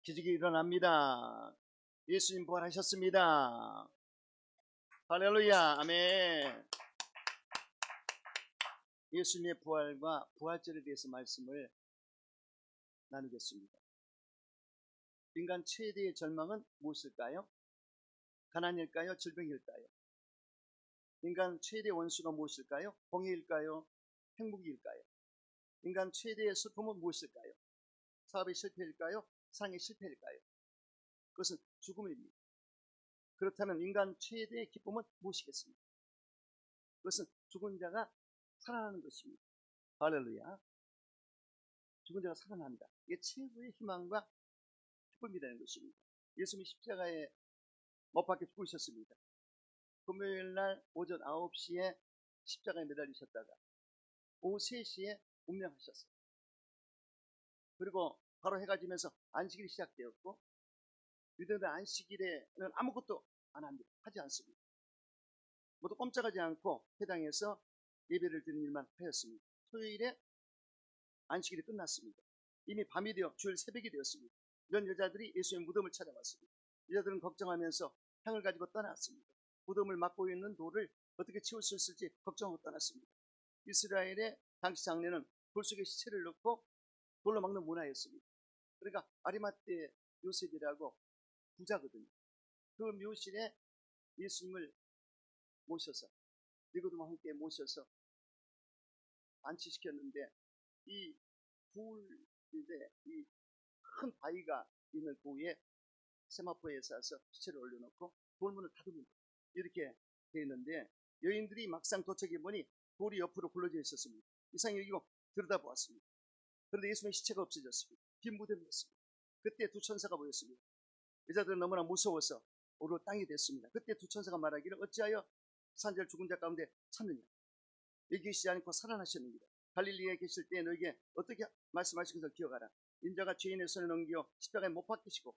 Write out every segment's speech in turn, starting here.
기적이 일어납니다. 예수님 부활하셨습니다. 할렐루야. 아멘. 예수님의 부활과 부활절에 대해서 말씀을 나누겠습니다. 인간 최대의 절망은 무엇일까요? 가난일까요? 질병일까요? 인간 최대의 원수가 무엇일까요? 공의일까요? 행복일까요? 인간 최대의 슬픔은 무엇일까요? 사업의 실패일까요? 사랑의 실패일까요? 그것은 죽음입니다. 그렇다면 인간 최대의 기쁨은 무엇이겠습니까? 그것은 죽은 자가 살아나는 것입니다. 할렐루야. 죽은 자가 살아난다. 이게 최고의 희망과 기쁨이라는 것입니다. 예수님이 십자가에 못 박혀 죽으셨습니다. 금요일 날 오전 9시에 십자가에 매달리셨다가 오후 3시에 운명하셨어요. 그리고 바로 해가 지면서 안식일이 시작되었고, 유대인들 안식일에는 아무것도 안 합니다. 하지 않습니다. 모두 꼼짝하지 않고 회당에서 예배를 드리는 일만 하였습니다. 토요일에 안식일이 끝났습니다. 이미 밤이 되어 주일 새벽이 되었습니다. 이런 여자들이 예수의 무덤을 찾아왔습니다. 여자들은 걱정하면서 향을 가지고 떠났습니다. 무덤을 막고 있는 돌을 어떻게 치울 수 있을지 걱정하고 떠났습니다. 이스라엘의 당시 장례는 돌 속에 시체를 넣고 돌로 막는 문화였습니다. 그러니까 아리마떼 요셉이라고 부자거든요. 그 묘실에 예수님을 모셔서 니고데모와 함께 모셔서 안치시켰는데, 이 부울인데 이 큰 바위가 있는 그 위에 세마포에 싸서 시체를 올려놓고 돌문을 닫으면 이렇게 되어 있는데, 여인들이 막상 도착해 보니 돌이 옆으로 굴러져 있었습니다. 이상히 여기고 들여다보았습니다. 그런데 예수님의 시체가 없어졌습니다. 빈 무덤이었습니다. 그때 두 천사가 보였습니다. 여자들은 너무나 무서워서 오르 땅이 됐습니다. 그때 두 천사가 말하기를 어찌하여 산절 죽은 자 가운데 찾느냐, 여기 계시지 않고 살아나셨습니다. 갈릴리에 계실 때 너에게 어떻게 말씀하신 것을 기억하라. 인자가 죄인의 손에 넘겨 십자가에 못 박히시고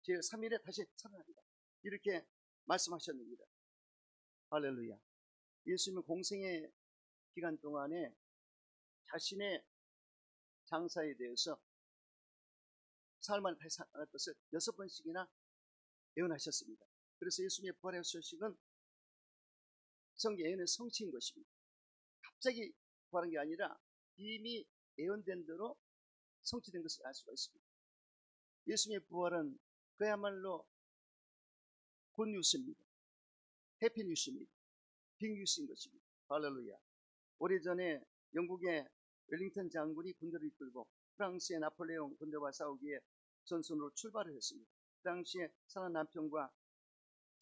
제3일에 다시 살아납니다. 이렇게 말씀하셨습니다. 할렐루야. 예수님은 공생의 기간 동안에 자신의 장사에 대해서 사흘 만에 다시 살아날 것을 6번씩이나 예언하셨습니다. 그래서 예수님의 부활의 소식은 성경 예언의 성취인 것입니다. 갑자기 부활한 게 아니라 이미 예언된 대로 성취된 것을 알 수가 있습니다. 예수님의 부활은 그야말로 굿뉴스입니다. 해피뉴스입니다. 빅뉴스인 것입니다. 할렐루야. 오래전에 영국의 웰링턴 장군이 군대를 이끌고 프랑스의 나폴레옹 군대와 싸우기에 전선으로 출발을 했습니다. 그 당시에 사는 남편과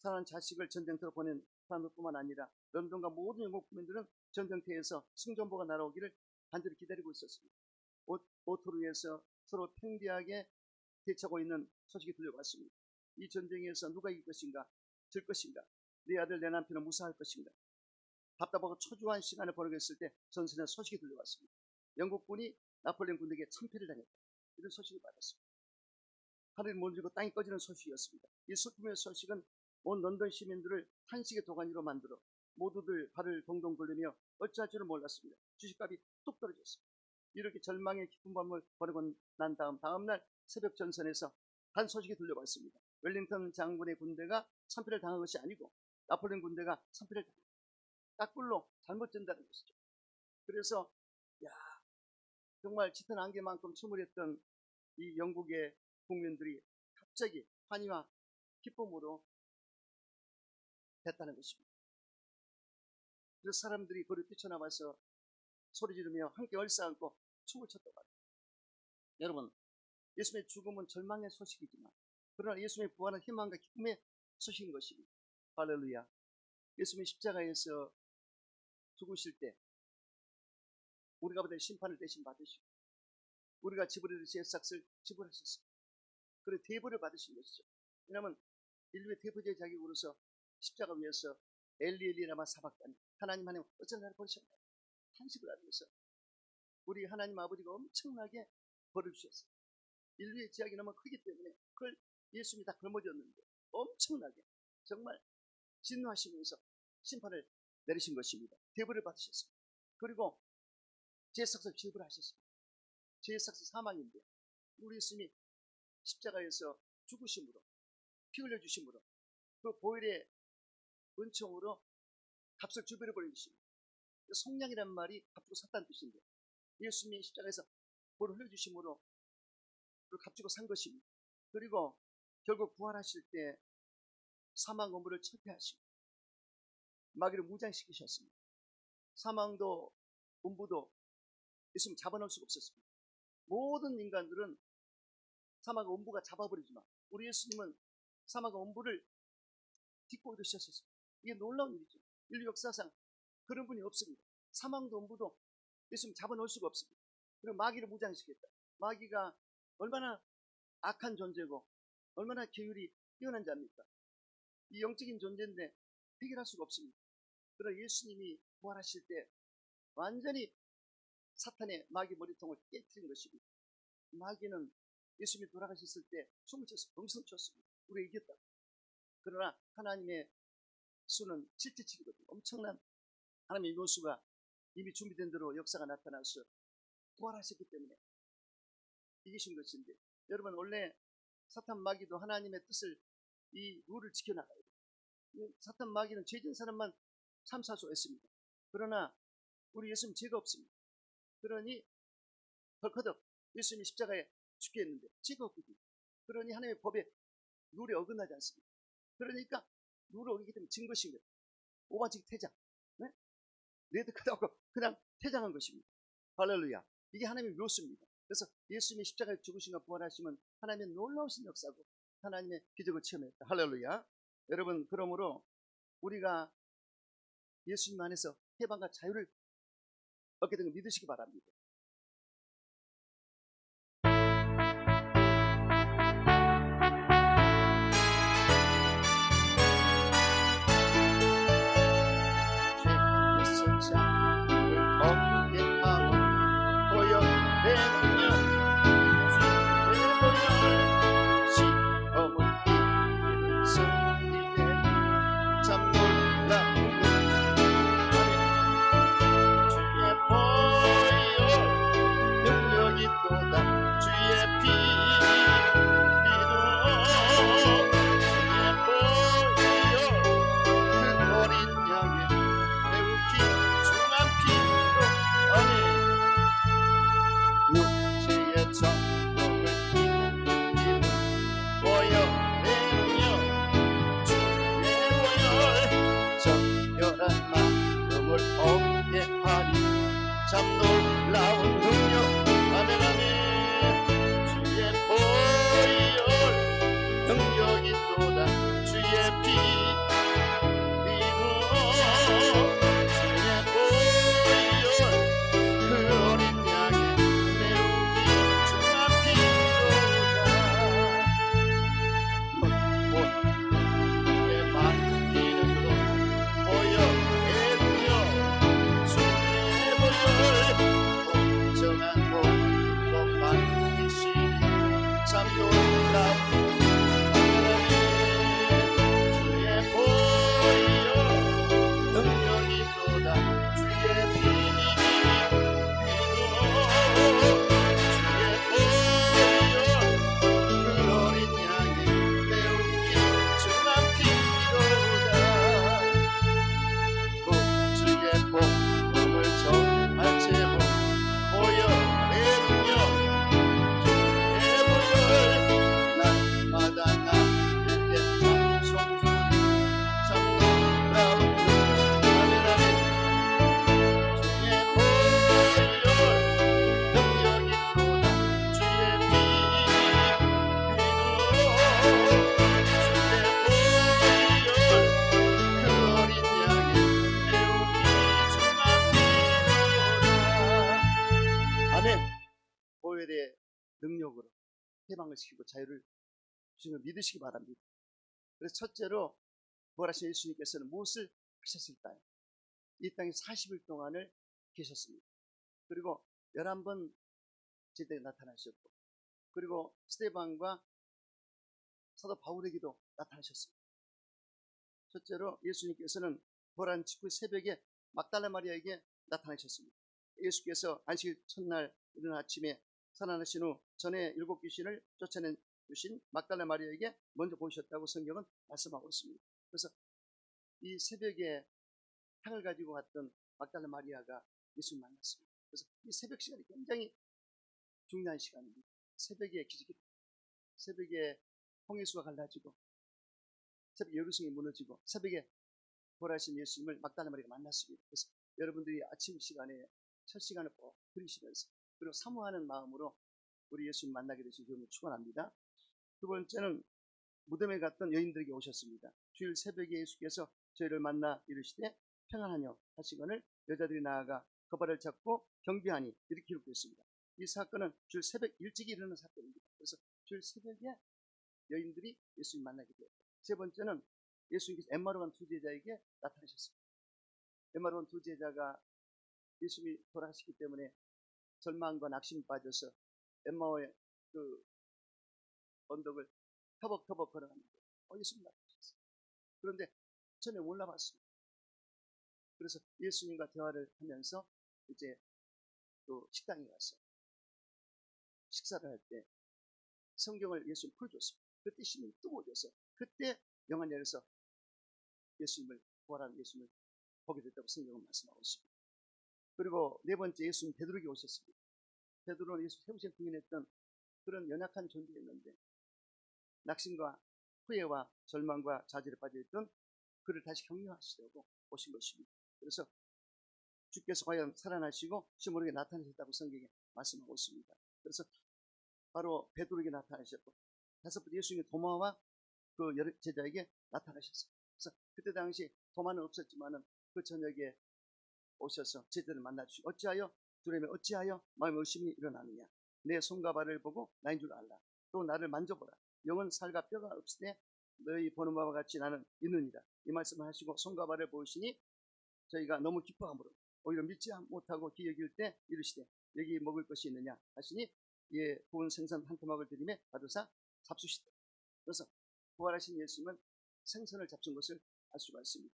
사는 자식을 전쟁터로 보낸 사람들뿐만 아니라 런던과 모든 영국 국민들은 전쟁터에서 승전보가 날아오기를 간절히 기다리고 있었습니다. 오토루에서 서로 평대하게 대처하고 있는 소식이 들려왔습니다. 이 전쟁에서 누가 이길 것인가, 질 것인가, 내 아들 내 남편은 무사할 것인가, 답답하고 초조한 시간을 보내고 있을 때 전선에 소식이 들려왔습니다. 영국군이 나폴레옹 군대에게 참패를 당했다. 이런 소식을 받았습니다. 하늘이 무너지고 땅이 꺼지는 소식이었습니다. 이 슬픔의 소식은 온 런던 시민들을 탄식의 도가니로 만들어 모두들 발을 동동 굴리며 어찌할 줄을 몰랐습니다. 주식값이 뚝 떨어졌습니다. 이렇게 절망의 깊은 밤을 보내고 난 다음날 새벽 전선에서 한 소식이 들려왔습니다. 웰링턴 장군의 군대가 참패를 당한 것이 아니고 나폴레옹 군대가 참패를 당한, 딱불로 잘못 전달한 것이죠. 그래서 정말 짙은 안개만큼 침울했던 이 영국의 국민들이 갑자기 환희와 기쁨으로 됐다는 것입니다. 그래서 사람들이 거리에 뛰쳐나와서 소리 지르며 함께 얼싸안고 춤을 췄다고 합니다. 여러분, 예수님의 죽음은 절망의 소식이지만 그러나 예수님의 부활은 희망과 기쁨의 소식인 것입니다. 할렐루야. 예수님이 십자가에서 죽으실 때 우리가 받을 심판을 대신 받으시고 우리가 지불해야 될 죄삭을 지불하셨습니다. 그리고 대부를 받으신 것이죠. 왜냐하면 인류의 대부제의 자격으로서 십자가 위에서 엘리엘리라마 사박다니, 하나님 어쩌면 나를 버리셨나요? 탄식을 하면서 우리 하나님 아버지가 엄청나게 벌을 주셨어요. 인류의 죄악이 너무 크기 때문에 그걸 예수님이 다 걸머졌는데 엄청나게 정말 진노하시면서 심판을 내리신 것입니다. 대부를 받으셨습니다. 그리고 죄삭을 지불하셨습니다. 죄삭은 사망인데 우리 예수님이 십자가에서 죽으심으로 피 흘려주심으로 그 보혈의 은총으로 값을 주변에 버려주십니다. 속량이란 말이 값주고 샀다는 뜻인데 예수님이 십자가에서 보혈을 흘려주심으로 그걸 값주고 산 것입니다. 그리고 결국 부활하실 때 사망 엄부를 철폐하시고 마귀를 무장시키셨습니다. 사망도 음부도 예수님 잡아놓을 수가 없었습니다. 모든 인간들은 사망과 음부가 잡아버리지만 우리 예수님은 사망과 음부를 딛고 이루셨습니다. 이게 놀라운 일이죠. 인류 역사상 그런 분이 없습니다. 사망도 음부도 예수님 잡아놓을 수가 없습니다. 그리고 마귀를 무장시켰다. 마귀가 얼마나 악한 존재고 얼마나 계율이 뛰어난 자입니까? 이 영적인 존재인데 해결할 수가 없습니다. 그러나 예수님이 부활하실 때 완전히 사탄의 마귀 머리통을 깨뜨린 것입니다. 마귀는 예수님이 돌아가셨을 때 숨을 쉬어서 엄청 쳤습니다. 우리가 이겼다. 그러나 하나님의 수는 777이거든요. 엄청난 하나님의 요수가 이미 준비된 대로 역사가 나타나서 부활하셨기 때문에 이기신 것인데, 여러분 원래 사탄 마귀도 하나님의 뜻을 이 룰을 지켜나가야 돼요. 사탄 마귀는 죄진 사람만 참사할 수 있습니다. 그러나 우리 예수님 죄가 없습니다. 그러니 덜커덕 예수님이 십자가에 죽겠는데 죄가 없거든요. 그러니 하나님의 법에 룰에 어긋나지 않습니다. 그러니까 룰을 어기기 때문에 진 것인 거예요. 오반칙 퇴장, 네? 레드카드하고 그냥 퇴장한 것입니다. 할렐루야. 이게 하나님의 묘수입니다. 그래서 예수님이 십자가에 죽으신가 부활하시면 하나님의 놀라우신 역사고 하나님의 기적을 체험했다. 할렐루야. 여러분, 그러므로 우리가 예수님 안에서 해방과 자유를 얻게 된 걸 믿으시기 바랍니다. 참 놀라운 능력, 아멘 아멘. 주의 보혈 능력이 또다. 주의 피 흘려 주의 보혈 그 어린 양의 매우기 중한 피로다. 내 맡기는 것 보혈의 능력, 공정한 복으로 만드시니 참 놀라운 주의 보혈 능력이 또다. 주의 피 흘려 주의 보혈 그 어린 양의 매우기 중한 피로다. 주의 복음을 전할 제목 보혈의 능력, 주의 보혈 날마다 나에게 찬송 주니 참 놀라운 아멘 아멘. 주의 보혈 능력이 또다. 주의 피 흘려 주의 보혈 그 어린 양의 매우기 중한 피로다. 아멘. 보혈의 능력으로 해방을 시키고 자유를 주시는 걸 믿으시기 바랍니다. 그래서 첫째로 부활하신 예수님께서는 무엇을 하셨을까요? 이 땅에 40일 동안을 계셨습니다. 그리고 11번 제때 나타나셨고, 그리고 스데반과 사도 바울에게도 나타나셨습니다. 첫째로 예수님께서는 부활한 직후 새벽에 막달라 마리아에게 나타나셨습니다. 예수께서 안식 첫날 이른 아침에 살아나신 후 전에 7 귀신을 쫓아낸 주신 막달라 마리아에게 먼저 보셨다고 성경은 말씀하고 있습니다. 그래서 이 새벽에 향을 가지고 갔던 막달라 마리아가 예수를 만났습니다. 그래서 이 새벽 시간이 굉장히 중요한 시간입니다. 새벽에 기적이, 새벽에 홍해수가 갈라지고, 새벽에 예루살렘이 무너지고, 새벽에 부활하신 예수님을 막달라 마리아가 만났습니다. 그래서 여러분들이 아침 시간에 첫 시간을 꼭 들으시면서, 그리고 사모하는 마음으로 우리 예수님 만나게 되시길 주님을 축원합니다. 두 번째는 무덤에 갔던 여인들에게 오셨습니다. 주일 새벽에 예수께서 저희를 만나 이르시되 평안하뇨 하시거늘 여자들이 나아가 그 발을 잡고 경비하니 이렇게 기록되어 있습니다. 이 사건은 주일 새벽 일찍 일어나는 사건입니다. 그래서 주일 새벽에 여인들이 예수님 만나게 되었다. 세 번째는 예수님께서 엠마오로 간 두 제자에게 나타나셨습니다. 엠마오로 간 두 제자가 예수님이 돌아가시기 때문에 절망과 낙심에 빠져서 엠마오의 그 언덕을 터벅터벅 걸어갔는데 예수님 나타나셨어요. 그런데 전에 몰라봤습니다. 그래서 예수님과 대화를 하면서 이제 또 식당에 가서 식사를 할 때 성경을 예수님 풀어줬습니다. 그때 신이 뜨거워져서 그때 영안 열어서 예수님을 부활하는 예수님을 보게 됐다고 성경은 말씀하고 있습니다. 그리고 네 번째 예수님 베드로에게 오셨습니다. 베드로는 예수 세우신 부인했던 그런 연약한 존재였는데 낙심과 후회와 절망과 좌절에 빠져있던 그를 다시 격려하시려고 오신 것입니다. 그래서 주께서 과연 살아나시고 시몬에게 나타나셨다고 성경에 말씀하고 있습니다. 그래서 바로 베드로에게 나타나셨고 다섯 번째 예수님이 도마와 그 제자에게 나타나셨어요. 그래서 그때 당시 도마는 없었지만은 그 저녁에 오셔서 제자를 만나주시고 어찌하여 두려움에 어찌하여 마음의 의심이 일어나느냐 내 손과 발을 보고 나인 줄 알라 또 나를 만져보라 영은 살과 뼈가 없으되 너희 보는 바와 같이 나는 있느니라 이 말씀을 하시고 손과 발을 보시니 저희가 너무 기뻐함으로 오히려 믿지 못하고 기여길 때 이르시되 여기 먹을 것이 있느냐 하시니 예 구운 생선 한 토막을 드리매 받으사 잡수시되 그래서 부활하신 예수님은 생선을 잡순 것을 알 수가 있습니다.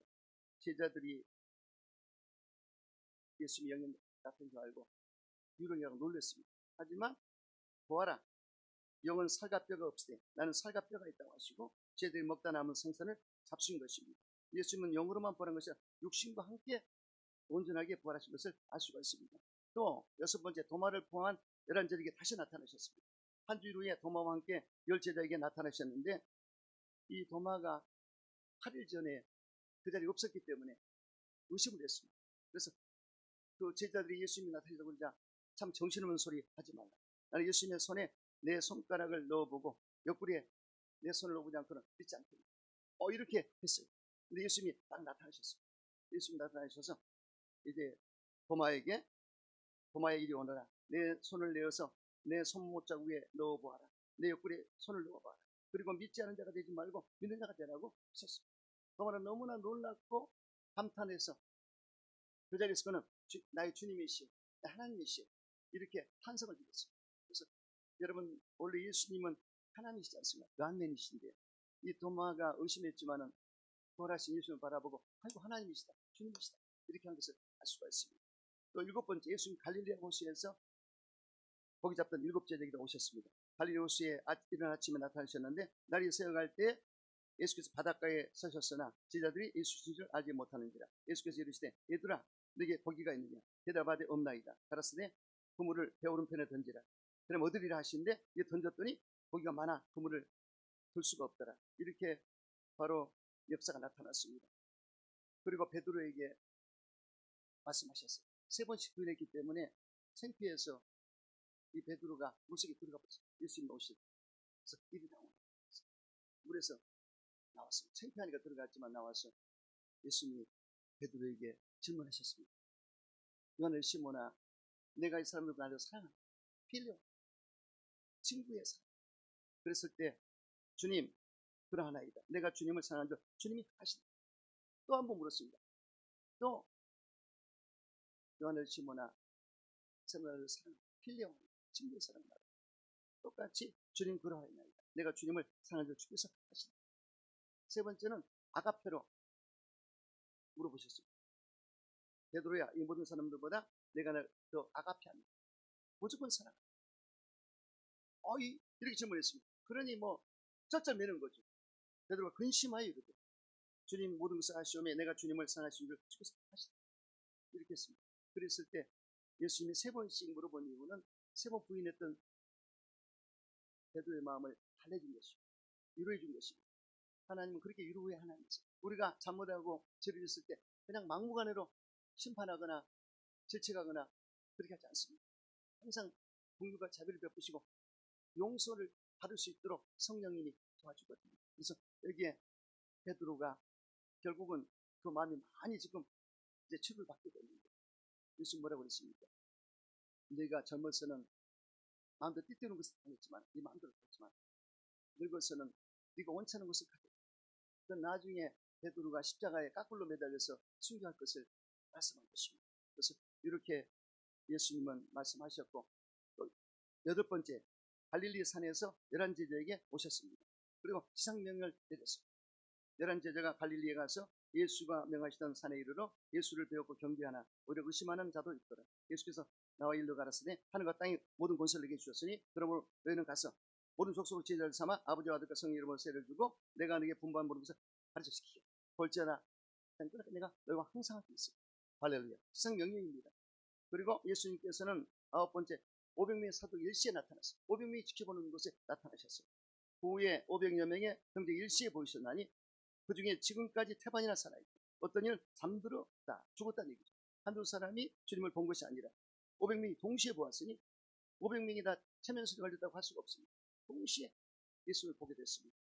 제자들이 예수님이 영영 나타난 줄 알고 유령이라고 놀랐습니다. 하지만 보아라 영은 살과 뼈가 없으되 나는 살과 뼈가 있다고 하시고 제자들이 먹다 남은 생선을 잡수인 것입니다. 예수님은 영으로만 보는 것이 아니라 육신과 함께 온전하게 부활하신 것을 알 수가 있습니다. 또 여섯 번째 도마를 포함한 11제자에게 다시 나타나셨습니다. 한 주일 후에 도마와 함께 10제자에게 나타나셨는데 이 도마가 8일 전에 그 자리에 없었기 때문에 의심을 했습니다. 그래서 그 제자들이 예수님이 나타나자고 그러자 참 정신없는 소리 하지 말라. 나는 예수님의 손에 내 손가락을 넣어보고 옆구리에 내 손을 넣어보지 않고는 믿지 않겠다. 이렇게 했어요. 근데 예수님이 딱 나타나셨어요. 예수님이 나타나셔서 이제 도마에게 이리 오너라. 내 손을 내어서 내 손못 자국에 넣어보아라. 내 옆구리에 손을 넣어봐라. 그리고 믿지 않은 자가 되지 말고 믿는 자가 되라고 하셨습니다. 도마는 너무나 놀랍고 감탄해서 그 자리에서 그는 나의 주님이시여 하나님이시여 이렇게 탄성을 드렸습니다. 그래서 여러분 원래 예수님은 하나님이시지 않습니까? God-man이신데 이 도마가 의심했지만은 부활하신 예수님을 바라보고 아이고 하나님이시다 주님이시다 이렇게 한 것을 알 수가 있습니다. 또 일곱 번째 예수님 갈릴리 호수에서 고기 잡던 7제자에게 오셨습니다. 갈릴리 호수에 이른 아침에 나타나셨는데 날이 새어갈 때 예수께서 바닷가에 서셨으나 제자들이 예수신 줄 알지 못하는지라. 예수께서 이르시되 얘들아 너에게 고기가 있느냐 대답하되 없나이다. 가라사대 그물을 배 오른편에 던지라. 그럼 얻으리라 하시는데 이에 던졌더니 고기가 많아 그물을 들 수가 없더라. 이렇게 바로 역사가 나타났습니다. 그리고 베드로에게 말씀하셨어요. 3번씩 부인했기 때문에 창피해서 이 베드로가 물속에 들어가 버렸어요. 예수님 오실 그래서 일이 나오는 물에서 나왔습니다. 창피하니까 들어갔지만 나와서 예수님이 베드로에게 질문하셨습니다. 요한을 시모나 내가 이 사람을 나를 사랑한다. 필요 친구의 사랑. 그랬을 때 주님 그러하나이다. 내가 주님을 사랑한 줄 주님이 아신다. 또 한 번 물었습니다. 또 요한을 시모나 사람을 사랑한다. 필요 친구의 사랑 말이다. 똑같이 주님 그러하나이다. 내가 주님을 사랑한 줄 주께서 아신다. 세 번째는 아가페로 물어보셨습니다. 베드로야 이 모든 사람들보다 내가 널 더 아가페한다. 무조건 사랑한다. 이렇게 질문했습니다. 그러니 뭐 쩔쩔매는 거죠. 베드로가 근심하여 이르되 주님 모든 것을 아시오매 내가 주님을 사랑하신 줄 주께서 하시다. 이렇게 했습니다. 그랬을 때 예수님이 3번씩 물어본 이유는 3번 부인했던 베드로의 마음을 달래준 것이고 위로해 준 것입니다. 하나님은 그렇게 위로해 하나님이세요. 우리가 잘못하고 죄를 짓을 때 그냥 막무가내로 심판하거나 질책하거나 그렇게 하지 않습니다. 항상 긍휼과 자비를 베푸시고 용서를 받을 수 있도록 성령님이 도와주거든요. 그래서 여기에 베드로가 결국은 그 마음이 많이 지금 이제 치료를 받게 됐는데 예수님 뭐라고 그랬습니까? 너희가 젊어서는 마음대로 뛰뛰는 것을 당했지만 네 마음대로 했지만 늙어서는 네가 원치 않은 것을 갖게 됐다. 그 나중에 베드로가 십자가에 까꿀로 매달려서 순교할 것을 말씀한 것입니다. 그래서 이렇게 예수님은 말씀하셨고 또 8번째 갈릴리 산에서 11제자에게 오셨습니다. 그리고 지상명령을 내렸습니다. 11제자가 갈릴리에 가서 예수가 명하시던 산에 이르러 예수를 배웠고 경배하나 오히려 의심하는 자도 있더라. 예수께서 나와 일로 가라사대 하늘과 땅의 모든 권세를 내게 주셨으니 그러므로 너희는 가서 모든 족속을 제자를 삼아 아버지와 아들과 성령 이름으로 세례를 주고 내가 너에게 분부한 모든 것을 가르쳐시키게 볼지어다 내가 너희와 항상 함께 있으리. 할렐루야. 지상명령입니다. 그리고 예수님께서는 9번째 500명의 사도 일시에 나타났어요. 500명이 지켜보는 곳에 나타나셨어요. 그 후에 500여 명의 형제 일시에 보이셨나니 그 중에 지금까지 태반이나 살아있고 어떤 이는 잠들었다 죽었다는 얘기죠. 한두 사람이 주님을 본 것이 아니라 500명이 동시에 보았으니 500명이 다 체면술이 걸렸다고 할 수가 없습니다. 동시에 예수님을 보게 됐습니다.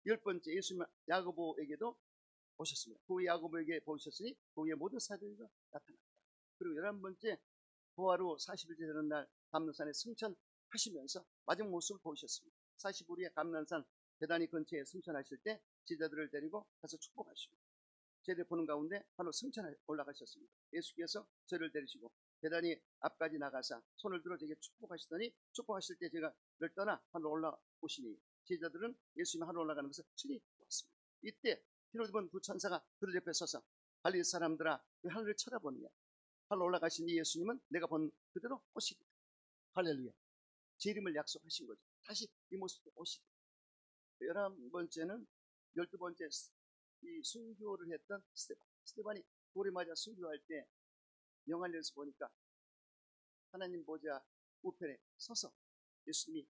10번째 예수님 야고보에게도 오셨습니다. 그 후에 야고보에게 보셨으니 그 후에 모든 사도들과 나타났다. 그리고 11번째 부활 후 40일째 되는 날 감난산에 승천하시면서 마지막 모습을 보이셨습니다. 40일에 감난산 배단위 근처에 승천하실 때 제자들을 데리고 가서 축복하시고 제대 보는 가운데 바로 승천에 올라가셨습니다. 예수께서 저를 데리시고 배단위 앞까지 나가사 손을 들어 제게 축복하시더니 축복하실 때 제가 늘 떠나 하늘로 올라오시니 제자들은 예수님이 하늘로 올라가는 것을 친히 보았습니다. 이때 피로 입은 두 천사가 그들 옆에 서서 갈릴리 사람들아 왜 하늘을 쳐다보느냐. 하늘로 올라가신 이 예수님은 내가 본 그대로 오시리라. 할렐루야. 제 이름을 약속하신 거죠. 다시 이 모습으로 오시리라. 11번째는 12번째 이 순교를 했던 스데반이 돌에 맞아 순교할 때 영안에서 보니까 하나님 보좌 우편에 서서 예수님이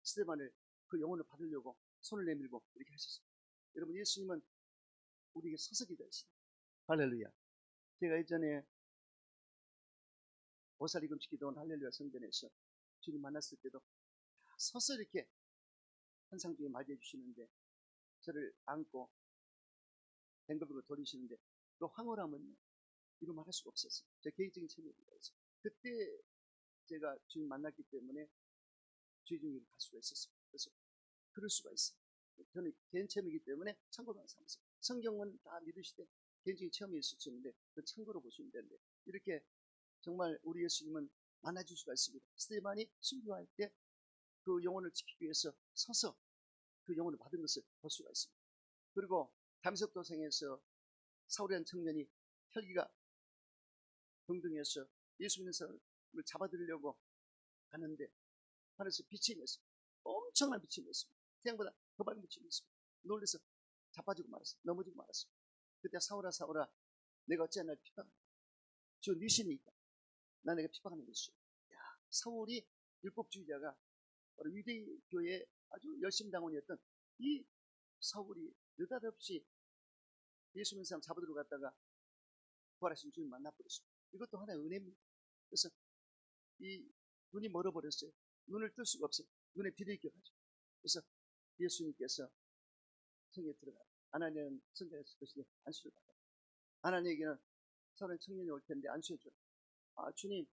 스데반을 그 영혼을 받으려고 손을 내밀고 이렇게 하셨습니다. 여러분 예수님은 우리에게 서서 기다리십니다. 할렐루야. 제가 예전에 오사리금식 기도원 할렐루야 성전에서 주님 만났을 때도 서서 이렇게 환상 중에 맞이해 주시는데 저를 안고 뱅글뱅글 돌리시는데 그 황홀함은 이루 말할 수가 없었어요. 제 개인적인 체험입니다. 그때 제가 주님 만났기 때문에 주의 중으로 갈 수가 있었어요. 그래서 그럴 수가 있어요. 저는 개인 체험이기 때문에 참고로 안 삼았어요. 성경은 다 믿으시되 개인적인 체험이 있을 수 있는데 그 참고로 보시면 되는데 이렇게 정말 우리 예수님은 만나줄 수가 있습니다. 스데반이 순교할 때 그 영혼을 지키기 위해서 서서 그 영혼을 받은 것을 볼 수가 있습니다. 그리고 담석 도생에서 사울이라는 청년이 혈기가 등등해서 예수 믿는 사람을 잡아들이려고 하는데 하늘에서 빛이 냈습니다. 엄청난 빛이 냈습니다. 태양보다 더 밝은 빛이 냈습니다. 놀라서 자빠지고 말았습니다. 넘어지고 말았습니다. 그때 사울아 사울아 내가 어찌 날 핍박하냐. 주 네 신이 있다. 나 내가 핍박하는 것이오. 사울이 율법주의자가 바로 유대교의 아주 열심 당원이었던 이 사울이 느닷없이 예수 믿는 사람 잡아들어 갔다가 부활하신 주님 만나버렸습니다. 이것도 하나의 은혜입니다. 그래서 이 눈이 멀어버렸어요. 눈을 뜰 수가 없어요. 눈에 비를 껴가지고. 그래서 예수님께서 성에 들어가 아나니아는 성전에서 것이 안수를 받아. 아나니아에게는 서른 청년이 올 텐데 안수해 줘라. 아 주님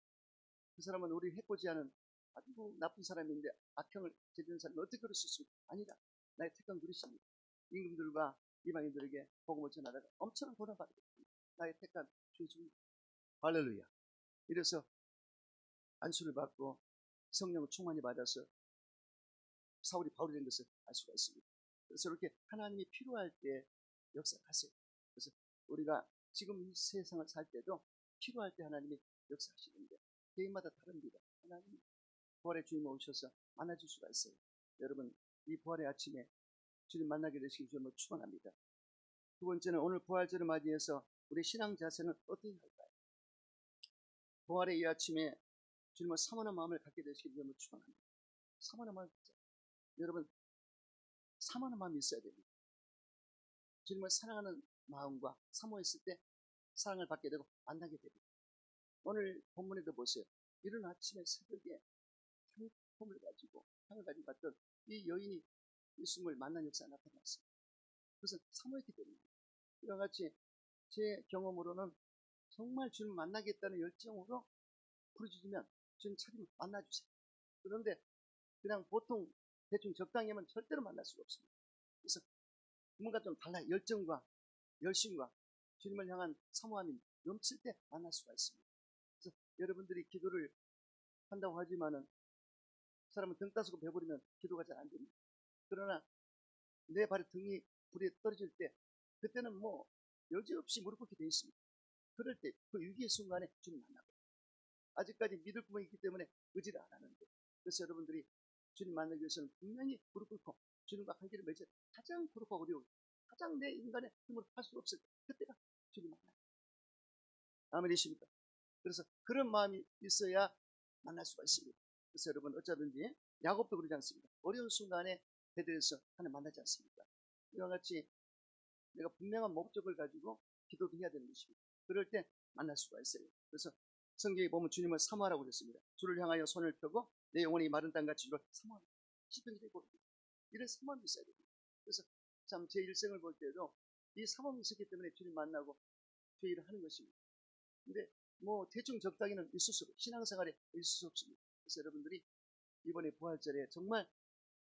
그 사람은 우리 해코지 않은 아주 나쁜 사람인데 악행을 저지른 사람이 어떻게 그럴 수 있습니까? 아니다. 나의 택한 그릇입니다. 임금들과 이방인들에게 복음을 전하다가 엄청난 고난 받았습니다. 나의 택한 주입니다. 할렐루야. 이래서 안수를 받고 성령을 충만히 받아서 사울이 바울이 된 것을 알 수가 있습니다. 그래서 이렇게 하나님이 필요할 때 역사하세요. 그래서 우리가 지금 이 세상을 살 때도 필요할 때 하나님이 역사하시는데 개인마다 다릅니다. 하나님 부활의 주님 오셔서 만나줄 수가 있어요. 여러분 이 부활의 아침에 주님 만나게 되시길 주님을 축원합니다. 두 번째는 오늘 부활절을 맞이해서 우리 신앙 자세는 어떻게 할까요? 부활의 이 아침에 주님을 사모하는 마음을 갖게 되시길 주님을 축원합니다. 사모하는 마음, 여러분 사모하는 마음이 있어야 됩니다. 주님을 사랑하는 마음과 사모했을 때 사랑을 받게 되고 만나게 됩니다. 오늘 본문에도 보세요. 이른 아침에 새벽에 향을 가지고 갔던 이 여인이 예수님을 만난 역사가 나타났습니다. 그것은 사모했기 때문입니다. 이와 같이 제 경험으로는 정말 주님을 만나겠다는 열정으로 부르짖으면 주님 찾으면 만나주세요. 그런데 그냥 보통 대충 적당히 하면 절대로 만날 수가 없습니다. 그래서 뭔가 좀 달라요. 열정과 열심과 주님을 향한 사모함이 넘칠 때 만날 수가 있습니다. 그래서 여러분들이 기도를 한다고 하지만은 사람은 등 따스고 배부르면 기도가 잘 안 됩니다. 그러나 내 발에 등이 불에 떨어질 때 그때는 뭐 여지없이 무릎 꿇게 되어 있습니다. 그럴 때 그 위기의 순간에 주님 만나고 아직까지 믿을 부분이 있기 때문에 의지를 안 하는데, 그래서 여러분들이 주님 만나기 위해서는 분명히 무릎 꿇고 주님과 관계를 맺어 가장 고독하고 어려운, 가장 내 인간의 힘으로 할 수 없을 때 그때가 주님 만나요. 아멘이십니까? 그래서 그런 마음이 있어야 만날 수가 있습니다. 그래서 여러분 어쩌든지 야곱도 그러지 않습니까? 어려운 순간에 베드로에서 하나님 만나지 않습니까? 이와 같이 내가 분명한 목적을 가지고 기도도 해야 되는 것입니다. 그럴 때 만날 수가 있어요. 그래서 성경에 보면 주님을 사모하라고 그랬습니다. 주를 향하여 손을 펴고 내 영혼이 마른 땅같이 주를 사모합니다. 시편이 되고 이런 사모함이 있어야 됩니다. 그래서 참 제 일생을 볼 때도 이 사모함이 있었기 때문에 주님 만나고 주 일을 하는 것입니다. 근데 뭐 대충 적당히는 있을 수 없고 신앙생활에 있을 수 없습니다. 그래서 여러분들이 이번에 부활절에 정말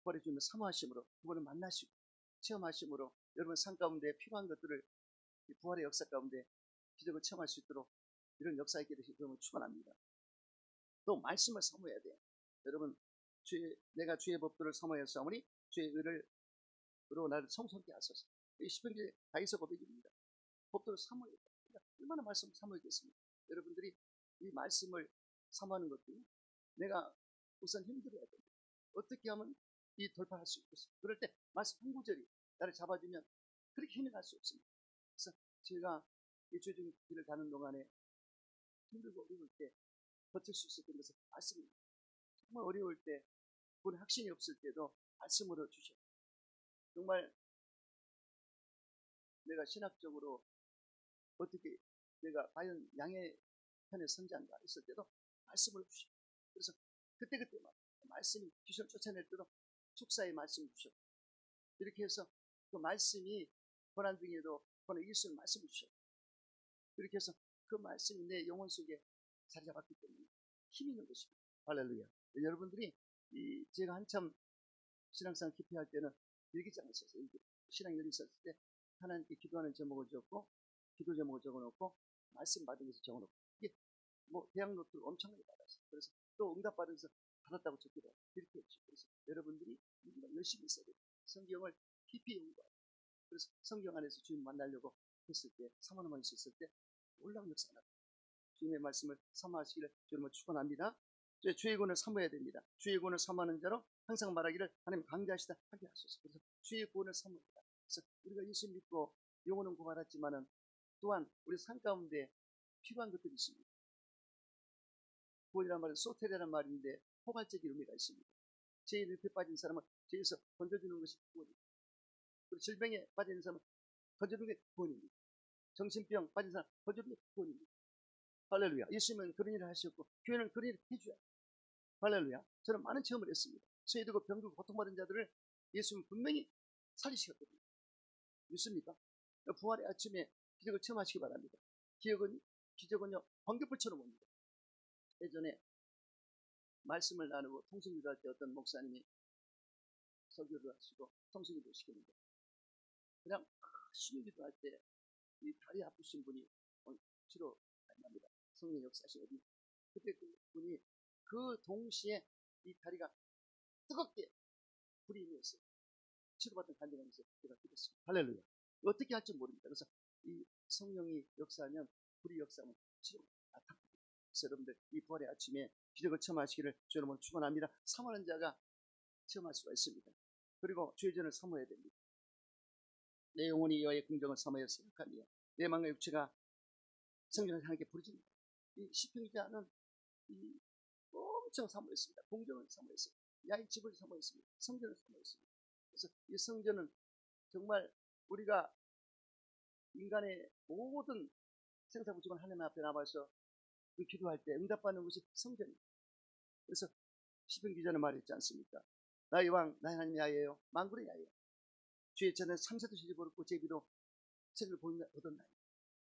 부활의 주님을 사모하심으로 그분을 만나시고 체험하심으로 여러분 삶 가운데 필요한 것들을 부활의 역사 가운데 기적을 체험할 수 있도록 이런 역사 있게 되신 그런 축원합니다. 또 말씀을 사모해야 돼요. 여러분 내가 주의 법도를 사모하였사오니 주의 의로 나를 성소하게 하소서. 이 시편기에 다윗의 고백입니다. 법도를 사모해야 돼요. 그러니까 얼마나 말씀을 사모하겠습니까? 여러분들이 이 말씀을 사모하는 것도 내가 우선 힘들어야 됩니다. 어떻게 하면 이 돌파할 수 있겠어요? 그럴 때 말씀 한 구절이 나를 잡아주면 그렇게 힘이 날 수 없습니다. 그래서 제가 이 주중 길을 가는 동안에 힘들고 어려울 때 버틸 수 있었던 것은 말씀입니다. 정말 어려울 때, 그런 확신이 없을 때도 말씀으로 주셔. 정말 내가 신학적으로 어떻게 내가 과연 양의 편에 선지한가 했을 때도 말씀을 주셔. 그래서 그때그때 말씀이 귀신을 쫓아낼 때도 축사의 말씀을 주셔. 이렇게 해서 그 말씀이 고난 중에도 고난 이길 수 있는 말씀을 주셔. 이렇게 해서 그 말씀이 내 영혼 속에 자리 잡았기 때문에 힘이 있는 것입니다. 할렐루야. 여러분들이 제가 한참 신앙생활 깊이 할 때는 일기장을 썼어요. 신앙 열이 있었을 때 하나님께 기도하는 제목을 적고 기도 제목을 적어놓고 말씀 받은 것을 적어놓고 이게 뭐 대학 노트를 엄청나게 받았어요. 그래서 또 응답 받아서 받았다고 적기도 하고 이렇게 했죠. 그래서 여러분들이 열심히 있어야 돼요. 성경을 깊이 연구하고 그래서 성경 안에서 주님 만나려고 했을 때 사모함만 있었을 때 놀라운 역사가 나타납니다. 주님의 말씀을 사모하시기를 주님을 축원합니다. 주의 구원을 사모해야 됩니다. 주의 구원을 사모하는 자로 항상 말하기를 하나님 강대하시다 하게 하소서. 그래서 주의 구원을 사모합니다. 그래서 우리가 예수 믿고 영혼은 구원받았지만은 또한 우리 삶 가운데 필요한 것들이 있습니다. 구원이란 말은 소테라는 말인데 포괄적인 의미가 있습니다. 죄의 늪에 빠진 사람은 죄에서 건져주는 것이 구원입니다. 그리고 질병에 빠진 사람은 건져주는 게 구원입니다. 정신병 빠진 사람 건져주는 게 구원입니다. 할렐루야. 예수님은 그런 일을 하셨고 교회는 그런 일을 해줘야 돼요. 할렐루야. 저는 많은 체험을 했습니다. 쇠들고 병들고 고통받은 자들을 예수님은 분명히 살리시거든요. 믿습니까? 부활의 아침에 기적을 체험하시기 바랍니다. 기적은요 번개불처럼 옵니다. 예전에 말씀을 나누고 통성기도 할 때 어떤 목사님이 설교를 하시고 통성기도 시키는데 그냥 열심히 기도할 때 이 다리 아프신 분이 치료 가능합니다. 성령 역사하신 어디 그때 그 분이 그 동시에 이 다리가 뜨겁게 불이 임했어요. 치료받던 간증이 있어요. 제가 기도했습니다. 할렐루야. 어떻게 할지 모릅니다. 그래서 이 성령이 역사하면 불이 역사하면 치료가 나타납니다. 그래서 여러분들 이 부활의 아침에 기적을 체험하시기를 주님을 축원합니다. 사모하는 자가 체험할 수가 있습니다. 그리고 주의 전을 사모해야 됩니다. 내 영혼이 여호와의 긍정을 사모하여 생각하며 내 마음과 육체가 성전을 하나님께 부르짖는다. 이 시편 기자는 이 엄청 사모했습니다. 공정을 사모했습니다. 야의 집을 사모했습니다. 성전을 사모했습니다. 그래서 이 성전은 정말 우리가 인간의 모든 생사부중은 하나님 앞에 나와서 그 기도할 때 응답받는 것이 성전입니다. 그래서 시편 기자는 말했지 않습니까? 나의 왕, 나의 하나님 야훼여 만군의 야훼여 주의 전에 삼세도 시집어놓고 제비도 책을 얻었나니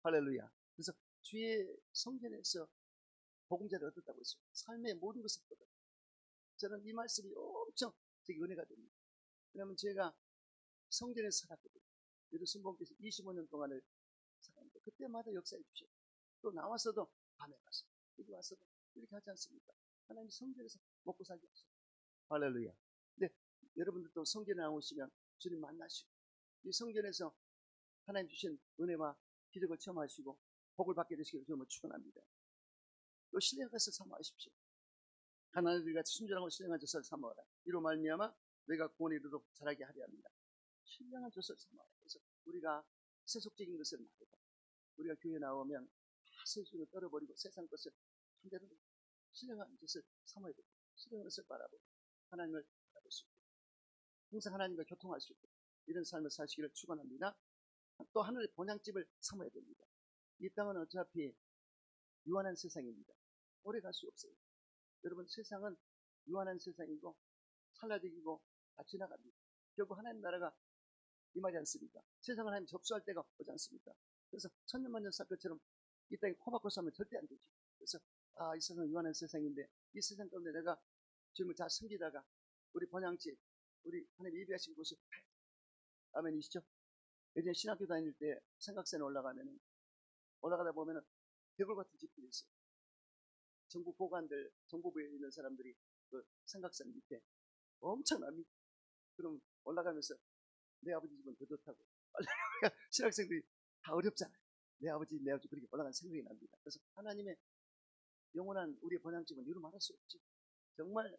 할렐루야. 그래서 주의 성전에서 복음자를 얻었다고 했어요. 삶의 모든 것을 얻었다. 저는 이 말씀이 엄청 되게 은혜가 됩니다. 왜냐하면 제가 성전에서 살았거든요. 예루선봉께서 25년 동안을 살았는데 그때마다 역사해 주셔요. 또 나와서도 밤에 가서 여기 와서도 이렇게 하지 않습니까? 하나님 성전에서 먹고 살게 하셔요. 할렐루야. 근데 여러분들도 성전에 나오시면 주님 만나시고 이 성전에서 하나님 주신 은혜와 기적을 체험하시고 복을 받게 되시기를 주님을 축원합니다. 또 신령한 것을 사모하십시오. 하나님들 같이 순전하고 신령한 젖을 사모하라. 이로 말미암아 너희가 구원에 이르도록 자라게 하려 합니다. 신령한 젖을 사모하라. 그래서 우리가 세속적인 것을 말이다. 우리가 교회 나오면 다 세속을 떨어버리고 세상 것을 한대로 신령한 젖을 사모해야 됩니다. 신령한 것을 바라보고 하나님을 바라볼 수 있고 항상 하나님과 교통할 수 있고 이런 삶을 사시기를 축원합니다. 또 하늘의 본향집을 사모해야 됩니다. 이 땅은 어차피 유한한 세상입니다. 오래 갈 수 없어요. 여러분 세상은 유한한 세상이고 찰나적이고 다 지나갑니다. 결국 하나님 나라가 임하지 않습니까? 세상을 하나님 접수할 때가 오지 않습니까? 그래서 천년만년 살 것처럼 이 땅에 코박고 살면 절대 안 되죠. 그래서 이 세상은 유한한 세상인데 이 세상 가운데 내가 주님을 잘 섬기다가 우리 본향집 우리 하나님 예비하신 곳을 아멘이시죠? 예전에 신학교 다닐 때 삼각산에 올라가다 보면은 벽돌 같은 집들이 있어요. 정부 고관들, 정보부에 있는 사람들이 그 삼각산 밑에 엄청납니다. 그럼 올라가면서 내 아버지 집은 더 좋다고. 신학생들이 다 어렵잖아요. 내 아버지 그렇게 올라간 생각이 납니다. 그래서 하나님의 영원한 우리의 본향집은 이루 말할 수 없지. 정말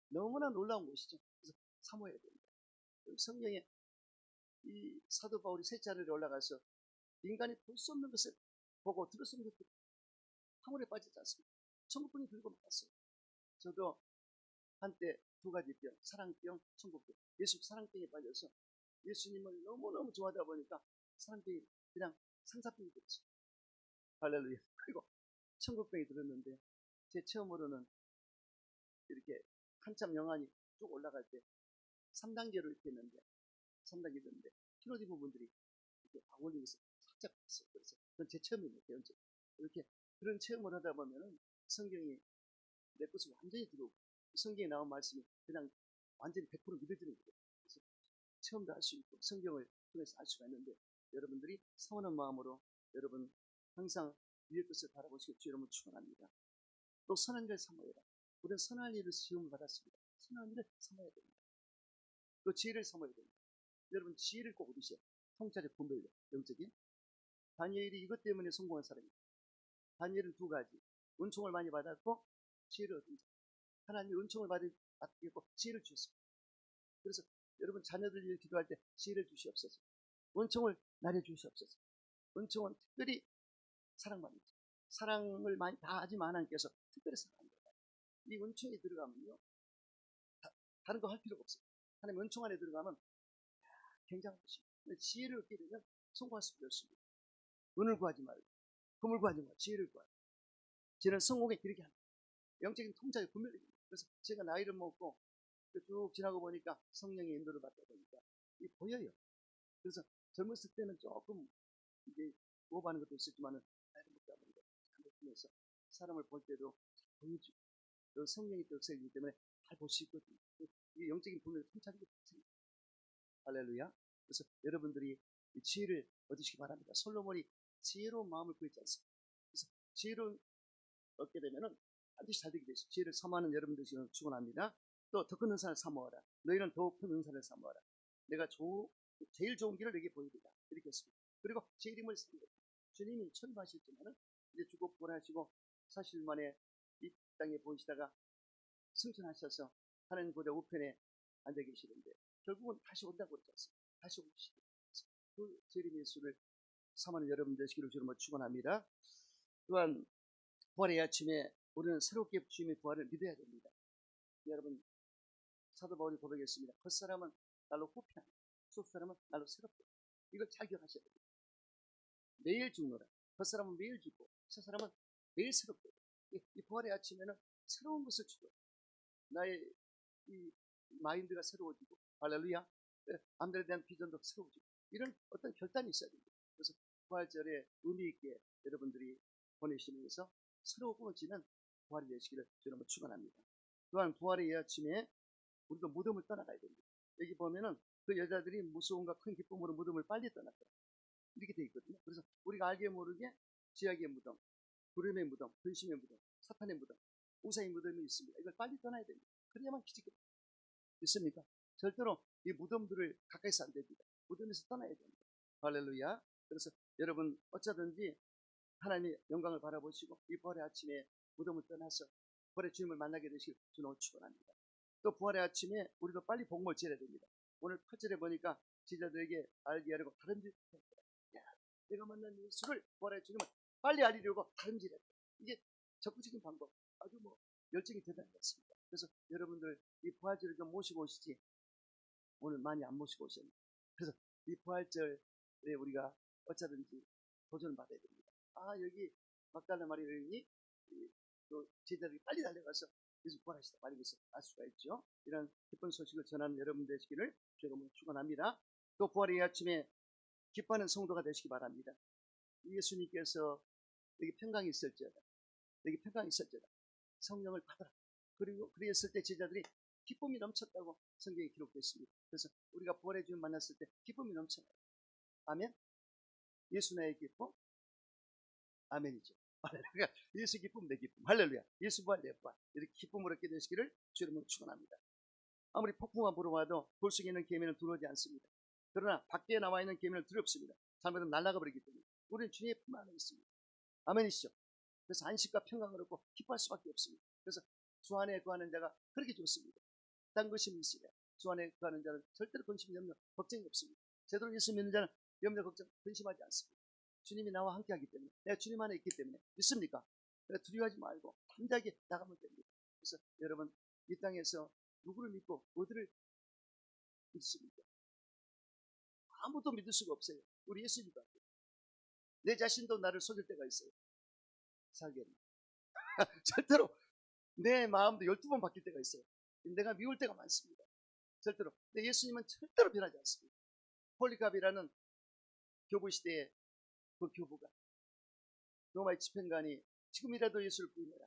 너무나 놀라운 곳이죠. 그래서 사모해야 됩니다. 성경에 이 사도 바울이 셋째 하늘에 올라가서 인간이 볼 수 없는 것을 보고 들을 수 없는 것을 화물에 빠지지 않습니다. 천국병이 들고 나갔어요. 저도 한때 두 가지 병, 사랑병, 천국병. 예수 사랑병에 빠져서 예수님을 너무너무 좋아하다 보니까 사랑병이 그냥 상사병이 됐어요. 할렐루야. 그리고 천국병이 들었는데 제 체험으로는 이렇게 한참 영안이 쭉 올라갈 때 3단계로 이렇게 했는데 3단계 됐는데 키로디 부분들이 이렇게 막 올리면서 살짝 봤어요. 그래서 그건 제 체험이에요. 이렇게 그런 체험을 하다 보면은 성경이 내 것을 완전히 들어오고 성경에 나온 말씀이 그냥 완전히 100% 믿어지는 거예요. 그래서 체험도 할 수 있고 성경을 통해서 알 수가 있는데 여러분들이 사모하는 마음으로 여러분 항상 위의 것을 바라보시고 주 여러분 축원합니다. 또 선한 일을 사모해라. 우리는 선한 일을 시험을 받았습니다. 선한 일을 사모해야 됩니다. 또 지혜를 사모해야 됩니다. 여러분 지혜를 꼭 얻으세요. 통찰적 분별력, 영적인. 다니엘이 이것 때문에 성공한 사람입니다. 다니엘은 두 가지. 은총을 많이 받았고 지혜를 얻은 자. 하나님이 은총을 받고 지혜를 주셨습니다. 그래서 여러분 자녀들 위해 기도할 때 지혜를 주시옵소서. 은총을 나려 주시옵소서. 은총은 특별히 사랑받는 자. 사랑을 많이 다 하지만 하나님께서 특별히 사랑합니다. 이 은총이 들어가면요 다른 거 할 필요가 없어요. 하나님 은총 안에 들어가면 굉장한 것입니다. 지혜를 얻게 되면 성공할 수가 없습니다. 은을 구하지 말고 금을 구하지 말고 지혜를 구하라. 지혜는 성공에 이르게 합니다. 영적인 통찰의 분별입니다. 그래서 제가 나이를 먹고 쭉 지나고 보니까 성령의 인도를 받다 보니까 이게 보여요. 그래서 젊었을 때는 조금 이제 오버하는 것도 있었지만은 나이를 먹다 보니까 감독하면서 사람을 볼 때도 보여주고 또 성령이 또 역사이기 때문에 잘 볼 수 있거든요. 이게 영적인 분별의 통찰이 있습니다. 할렐루야. 그래서 여러분들이 이 지혜를 얻으시기 바랍니다. 솔로몬이 지혜로운 마음을 구했지 않습니까? 그래서 지혜를 얻게 되면은 반드시 잘 되게 되죠. 지혜를 사모하는 여러분들 지금 축원합니다. 또 더 큰 은사를 사모하라. 너희는 더욱 큰 은사를 사모하라. 내가 제일 좋은 길을 너에게 보이리라. 이렇게 했습니다. 그리고 제 이름을 삼겠다. 주님이 천부하셨지만은 이제 죽고 부활하시고 40일 만에 이 땅에 보이시다가 승천하셔서 하나님 보좌 우편에 앉아 계시는데 결국은 다시 온다고 그러지 않습니까? 다시 오시고 그 재림 예수를 사모하는 여러분 되시기를 주로 축원합니다. 또한 부활의 아침에 우리는 새롭게 주님의 부활을 믿어야 됩니다. 여러분 사도 바울이 고백했습니다. 겉사람은 날로 후패하고 속사람은 날로 새롭게. 이걸 잘 기억하셔야 됩니다. 매일 죽노라. 겉사람은 매일 죽고 속사람은 매일 새롭게. 이 부활의 아침에는 새로운 것을 주고 나의 이 마인드가 새로워지고 할렐루야. 남들에 대한 비전도 새로워지고 이런 어떤 결단이 있어야 됩니다. 그래서 부활절에 의미 있게 여러분들이 보내시면서 새로워지는 부활이 되시기를 저는 축원합니다. 또한 부활의 아침에 우리도 무덤을 떠나가야 됩니다. 여기 보면은 그 여자들이 무서움과 큰 기쁨으로 무덤을 빨리 떠났더라. 이렇게 돼 있거든요. 그래서 우리가 알게 모르게 지약의 무덤, 구름의 무덤, 근심의 무덤, 사탄의 무덤, 우사의 무덤이 있습니다. 이걸 빨리 떠나야 됩니다. 그래야만 기적이 있습니까? 절대로 이 무덤들을 가까이서 안 됩니다. 무덤에서 떠나야 됩니다. 할렐루야. 그래서 여러분 어쩌든지 하나님의 영광을 바라보시고 이 부활의 아침에 무덤을 떠나서 부활의 주님을 만나게 되시길 주님을 축원합니다. 또 부활의 아침에 우리도 빨리 복음을 전해야 됩니다. 오늘 8절에 보니까 지자들에게 알게 하려고 다름질했다. 내가 만난 예수를 부활의 주님을 빨리 알리려고 다름질했다. 이게 적극적인 방법. 아주 열정이 대단한 것 같습니다. 그래서 여러분들 이 부활절을 좀 모시고 오시지 오늘 많이 안 모시고 오셨습니다. 그래서 이 부활절에 우리가 어쩌든지 도전을 받아야 됩니다. 여기 막달라 마리아니 또 제자들이 빨리 달려가서 예수 부활하시다 말인 것을 알 수가 있죠. 이런 기쁜 소식을 전하는 여러분 되시기를 주님으로 축원합니다. 또 부활의 아침에 기뻐하는 성도가 되시기 바랍니다. 예수님께서 여기 평강이 있을지어다. 여기 평강이 있을지어다. 성령을 받아라. 그리고 그랬을 때 제자들이 기쁨이 넘쳤다고 성경에 기록되어 있습니다. 그래서 우리가 부활의 주님 만났을 때 기쁨이 넘쳐나요. 아멘. 예수 나의 기쁨. 아멘이죠. 그러니까 예수 기쁨 내 기쁨. 할렐루야. 예수 부활 내 부활. 이렇게 기쁨으로 얻게 되시기를 주님으로 축원합니다. 아무리 폭풍과 불어와도 돌 속에 있는 개미는 두려워하지 않습니다. 그러나 밖에 나와 있는 개미는 두렵습니다. 잘못하면 날아가 버리기 때문에 우리는 주님의 품 안에 있습니다. 아멘이시죠. 그래서 안식과 평강을 얻고 기뻐할 수밖에 없습니다. 그래서 주 안에 거하는 자가 그렇게 좋습니다. 딴 것이 있으랴. 주 안에 거하는 자는 절대로 근심, 염려, 걱정이 없습니다. 제대로 예수 믿는 자는 염려, 걱정, 근심하지 않습니다. 주님이 나와 함께 하기 때문에 내가 주님 안에 있기 때문에 믿습니까? 그래서 두려워하지 말고 담대하게 나가면 됩니다. 그래서 여러분 이 땅에서 누구를 믿고 어디를 믿습니까? 아무도 믿을 수가 없어요. 우리 예수님도 안 돼요. 내 자신도 나를 속일 때가 있어요. 살게는 절대로 내 마음도 12번 바뀔 때가 있어요. 내가 미울 때가 많습니다. 절대로. 근데 예수님은 절대로 변하지 않습니다. 폴리갑이라는 교부 시대의 그 교부가 로마의 집행관이 지금이라도 예수를 부인해라.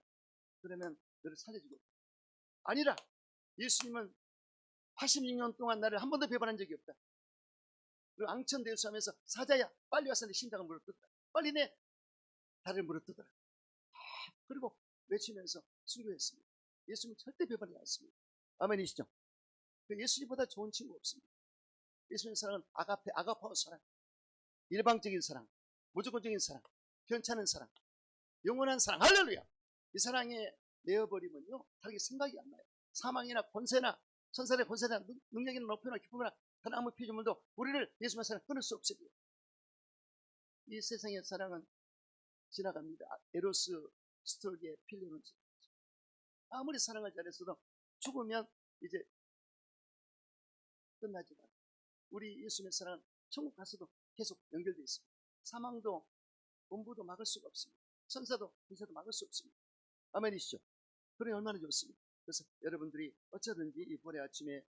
그러면 너를 살려주겠다. 아니라 예수님은 86년 동안 나를 한 번도 배반한 적이 없다. 그리고 앙천대수하면서 사자야 빨리 와서 내 심장을 물어뜯다. 빨리 내 다리를 물어뜯어라. 그리고 외치면서 순교했습니다. 예수님은 절대 배반하지 않습니다. 아멘이시죠? 예수님보다 좋은 친구 없습니다. 예수님의 사랑은 아가파오 사랑, 일방적인 사랑, 무조건적인 사랑, 괜찮은 사랑, 영원한 사랑. 할렐루야! 이 사랑에 내어버리면요 다르게 생각이 안 나요. 사망이나 권세나 천사의 권세나 능력이나 높이나 기쁨이나 다른 아무 피조물도 우리를 예수님의 사랑 끊을 수 없습니다. 이 세상의 사랑은 지나갑니다. 에로스, 스톨게, 필요는 아무리 사랑을 잘했어도 죽으면 이제 끝나지만 우리 예수님의 사랑은 천국 가서도 계속 연결되어 있습니다. 사망도 공부도 막을 수가 없습니다. 천사도 군사도 막을 수 없습니다. 아멘이시죠? 그러니 얼마나 좋습니다. 그래서 여러분들이 어쩌든지 이 부활의 아침에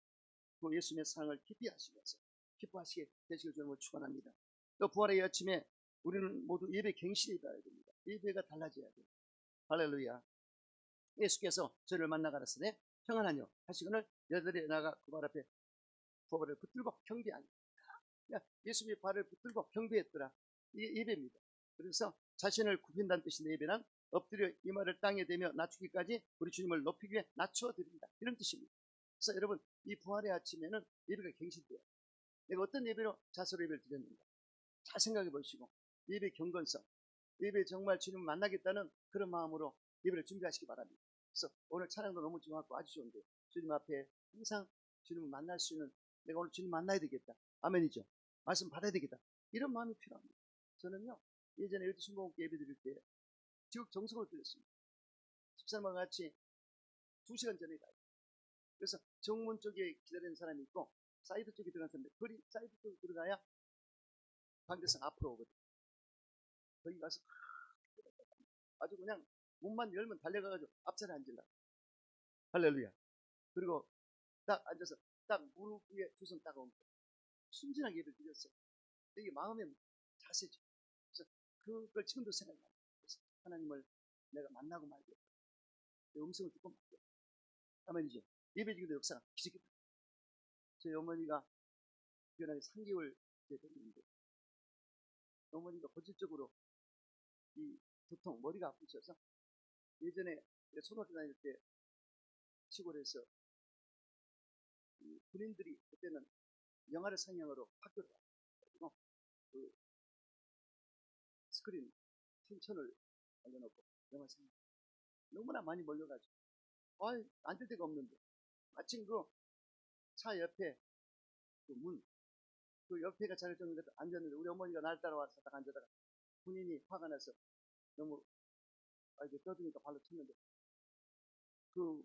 그 예수님의 사랑을 깊이 하시면서 기뻐하시게 되시길 주님을 축원합니다. 또 부활의 아침에 우리는 모두 예배 갱신이 되어야 됩니다. 예배가 달라져야 돼요. 할렐루야. 예수께서 저를 만나 가라사대 평안하뇨 하시거늘 여자들이 나가 그 발 앞에 부활을 붙들고 경배하니. 예수님의 발을 붙들고 경배했더라. 이게 예배입니다. 그래서 자신을 굽힌다는 뜻인데 예배는 엎드려 이마를 땅에 대며 낮추기까지 우리 주님을 높이기 위해 낮춰드린다. 이런 뜻입니다. 그래서 여러분 이 부활의 아침에는 예배가 갱신돼요. 내가 어떤 예배로 자소로 예배를 드렸는가 잘 생각해 보시고 예배 경건성, 예배 정말 주님을 만나겠다는 그런 마음으로 예배를 준비하시기 바랍니다. 그래서 오늘 찬양도 너무 좋았고 아주 좋은데 주님 앞에 항상 주님을 만날 수 있는 내가 오늘 주님 만나야 되겠다. 아멘이죠. 말씀 받아야 되겠다. 이런 마음이 필요합니다. 저는요, 예전에 여기 순복음교 예배 드릴 때 지극 정성을 드렸습니다. 집사님과 같이 2시간 전에 가요. 그래서 정문 쪽에 기다리는 사람이 있고 사이드 쪽에 들어간 사람인데 거리 사이드 쪽에 들어가야 관계성 앞으로 오거든요. 거기 가서 아주 그냥 문만 열면 달려가가지고 앞자리에 앉으려고. 할렐루야. 그리고 딱 앉아서 딱 무릎 위에 두 손 딱 얹고 순진하게 예배를 드렸어요. 이게 마음의 자세죠. 그래서 그걸 지금도 생각나요. 그래서 하나님을 내가 만나고 말겠다. 음성을 듣고 말겠다. 아멘이죠. 예배지기도 역사가 기적이다. 저희 어머니가 변하게 3개월 됐는데 어머니가 본질적으로 이 두통, 머리가 아프셔서 예전에 초등학교 다닐 때 시골에서 군인들이 그때는 영화를 상영으로 학교를 가가지고 그 스크린 튼천을 올려놓고 영화 상영 너무나 많이 몰려가지고 앉을 데가 없는데 마침 그 차 옆에 그 문, 그 옆에가 자리 정도 앉았는데 우리 어머니가 날 따라와서 딱 앉아다가 군인이 화가 나서 너무 이렇게 떠드니까 발로 쳤는데 그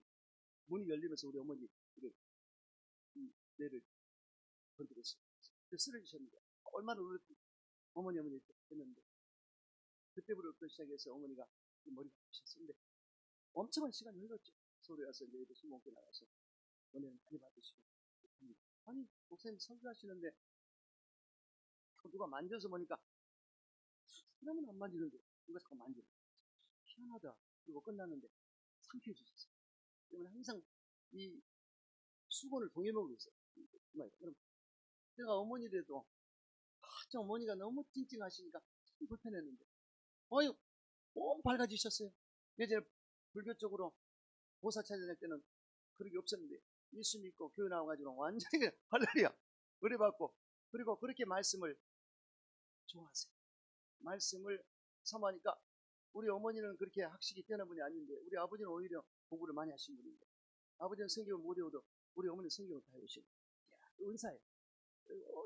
문이 열리면서 우리 어머니 이 뇌를 건드렸어요. 쓰러지셨는데 얼마나 울었지. 어머니 이렇게 했는데 그때부터 시작해서 어머니가 머리가 아프셨어요. 근데 엄청난 시간이 흘렀죠. 서울에 와서 이제 예배 수목에 나가서 은혜를 많이 받으시고 아니 목사님 설교하시는데 누가 만져서 보니까 사람은 안 만지는데 누가 자꾸 만지는 희한하다. 그리고 끝났는데 상쾌해 주셨어요. 그러면 항상 이 수건을 동해먹고 있어요. 그럼 제가 어머니라도 좀 어머니가 너무 찡찡하시니까 참 불편했는데 너무 밝아지셨어요. 예전에 불교 쪽으로 보사 찾아낼 때는 그런 게 없었는데 예수 믿고 교회 나와가지고 완전히 할렐루야 은혜 받고 그리고 그렇게 말씀을 좋아하세요. 말씀을 사모하니까 우리 어머니는 그렇게 학식이 뛰어난 분이 아닌데 우리 아버지는 오히려 공부를 많이 하신 분인데 아버지는 성경을 못 외워도 우리 어머니는 성경을 다 외우시고 은사예요.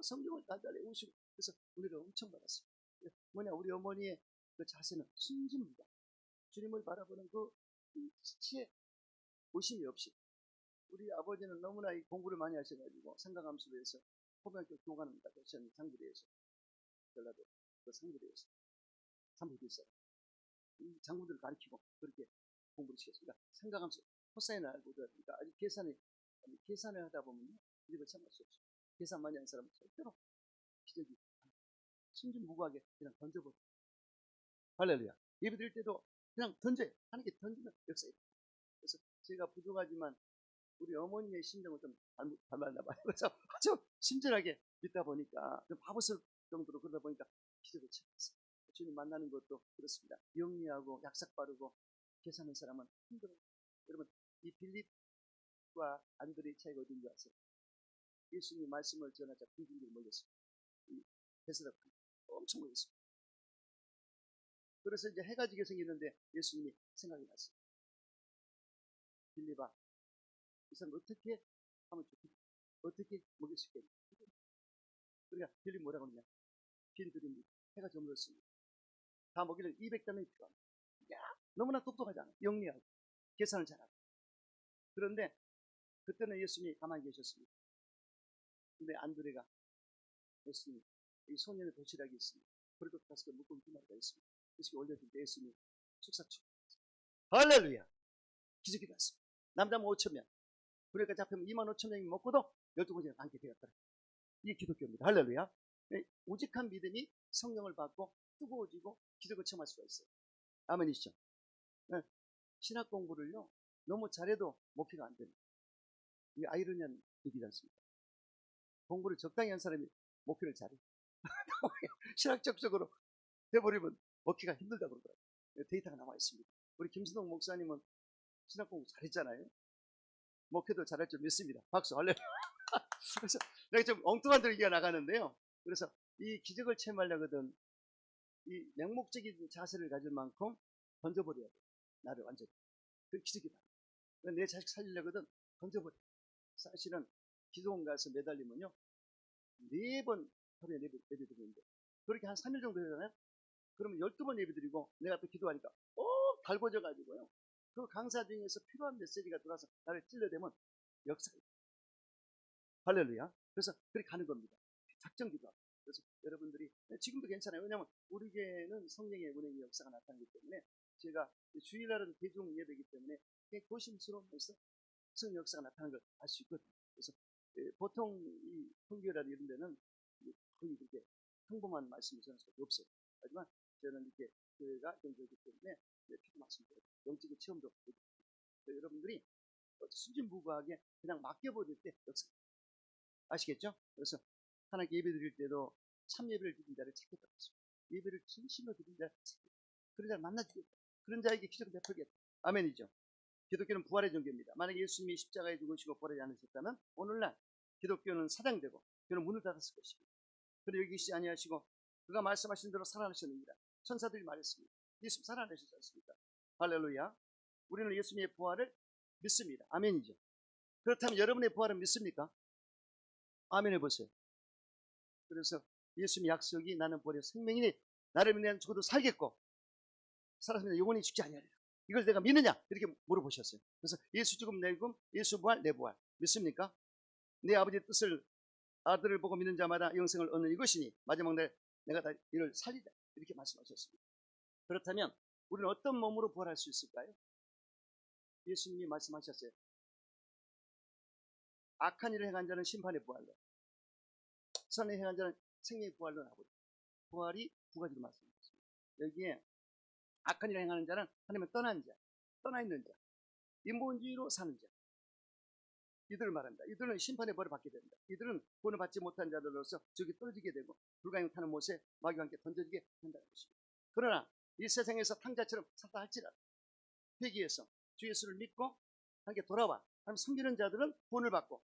성경을 다 외우시고 그래서 우리를 엄청 받았어요. 우리 어머니의 그 자세는 순진무다. 주님을 바라보는 그 수치에 의심이 없이 우리 아버지는 너무나 이 공부를 많이 하셔가지고 상가감수로해서 초등학교 교관을 하셨는 상부대에서 전라도 그 상부대에서 상부대에서 이 장군들을 가르치고 그렇게 공부를 시켰습니다. 상가감수 코사인을 알고 그러니까 아주 계산을 하다 보면 이걸 참을 수 없어요. 계산 많이 하는 사람은 절대로 기적이 순진무구하게 그냥 던져버려요. 할렐루야. 예배 드릴 때도 그냥 던져요. 하나님께 던지는 역사예요. 그래서 제가 부족하지만 우리 어머니의 심정을 좀 닮았나 봐요. 그래서 아주 친절하게 믿다 보니까 좀 바보스러울 정도로 그러다 보니까 기적을 찾았어요. 주님 만나는 것도 그렇습니다. 영리하고 약삭 빠르고 계산하는 사람은 힘들어요. 여러분 이 빌립과 안드레의 차이가 어딘지 아세요? 예수님이 말씀을 전하자 군중들이 몰렸습니다. 이 베스다 엄청 몰렸습니다. 그래서 이제 해가 지게 생겼는데 예수님이 생각이 났어요. 빌립아, 이 사람 어떻게 하면 좋겠냐? 어떻게 먹일 수 있겠냐? 그러니까 빌립 뭐라고 하느냐? 빈 드립니다. 해가 저물었습니다. 다 먹이는 200담이 필요합니다. 너무나 똑똑하잖아. 영리하고 계산을 잘하고. 그런데 그때는 예수님이 가만히 계셨습니다. 근데 안드레가 예수님, 이 소년의 도시락이 있습니다. 그리고 가서 물고기 2마리가 있습니다. 그래서 올려줄 때 예수님이 축사축. 할렐루야! 기적이 났습니다. 남자면 5,000명. 그러니까 잡히면 25,000명이 먹고도 12번째가 남게 되었더라. 이게 기독교입니다. 할렐루야! 우직한 믿음이 성령을 받고 뜨거워지고 기적을 체험할 수가 있어요. 아멘이시죠? 신학 공부를요, 너무 잘해도 목표가 안 됩니다. 이게 아이러니한 얘기지 않습니까? 공부를 적당히 한 사람이 목표를 잘해. 신학적으로 해버리면 먹기가 힘들다고 그러더라고요. 데이터가 나와 있습니다. 우리 김순동 목사님은 신학 공부 잘했잖아요. 목회도 잘할 줄 믿습니다. 박수 할렐루야. 그래서 내가 좀 엉뚱한 얘기가 나가는데요. 그래서 이 기적을 체험하려거든 이 맹목적인 자세를 가질 만큼 던져버려야 돼. 나를 완전히. 그 기적이다. 내 자식 살리려거든 던져버려. 사실은 기도원 가서 매달리면요. 4번 하루에 예배 드리는데 그렇게 한 3일 정도 되잖아요. 그러면 12번 예배 드리고 내가 또 기도하니까 달궈져 가지고요. 그 강사 중에서 필요한 메시지가 들어와서 나를 찔러대면 역사가 있어요. 할렐루야. 그래서 그렇게 가는 겁니다. 작정 기도. 그래서 여러분들이 지금도 괜찮아요. 왜냐하면 우리 교회는 성령의 운행의 역사가 나타나기 때문에 제가 주일날은 대중 예배이기 때문에 조심스러우면서 성령 역사가 나타나는 걸 알 수 있거든요. 그래서 보통 이 통교회라든 이런 데는 거의 그렇게 평범한 말씀이 전할 수밖에 없어요. 하지만 저는 이렇게 교회가 정교이기 때문에 필요 말씀드려요. 영적인 체험도 여러분들이 순진무구하게 그냥 맡겨버릴 때 역사 아시겠죠? 그래서 하나님께 예배 드릴 때도 참 예배를 드린 자를 찾겠다고 했습니다. 예배를 진심으로 드린 자를 찾겠다. 그런 자를 만나주겠다. 그런 자에게 기적을 베풀겠다. 아멘이죠. 기독교는 부활의 종교입니다. 만약에 예수님이 십자가에 죽으시고 부활하지 않으셨다면 오늘날 기독교는 사장되고 그는 문을 닫았을 것입니다. 그리고 여기 계시지 아니하시고 그가 말씀하신 대로 살아나셨느니라. 천사들이 말했습니다. 예수님 살아나셨지 않습니까? 할렐루야. 우리는 예수님의 부활을 믿습니다. 아멘이죠. 그렇다면 여러분의 부활은 믿습니까? 아멘 해보세요. 그래서 예수님의 약속이 나는 부활의 생명이니 나를 믿는 죽어도 살겠고 살았으면 영원히 죽지 아니하리라. 이걸 내가 믿느냐? 이렇게 물어보셨어요. 그래서 예수 죽음 내 죽음, 예수 부활 내 부활 믿습니까? 내 아버지의 뜻을 아들을 보고 믿는 자마다 영생을 얻는 이것이니 마지막 날 내가 다 이를 살리다 이렇게 말씀하셨습니다. 그렇다면 우리는 어떤 몸으로 부활할 수 있을까요? 예수님이 말씀하셨어요. 악한 일을 행한 자는 심판의 부활로, 선을 행한 자는 생명의 부활로 나오고 부활이 두 가지로 말씀하셨습니다. 여기에 악한 일을 행하는 자는 하나님을 떠난 자, 떠나 있는 자, 인본주의로 사는 자, 이들을 말한다. 이들은 심판의 벌을 받게 된다. 이들은 구원을 받지 못한 자들로서 저기 떨어지게 되고 불가용 타는 못에 마귀와 함께 던져지게 된다는 것입니다. 그러나 이 세상에서 탕자처럼 살다 할지라도 회개해서 주 예수를 믿고 함께 돌아와 하나님 섬기는 자들은 구원을 받고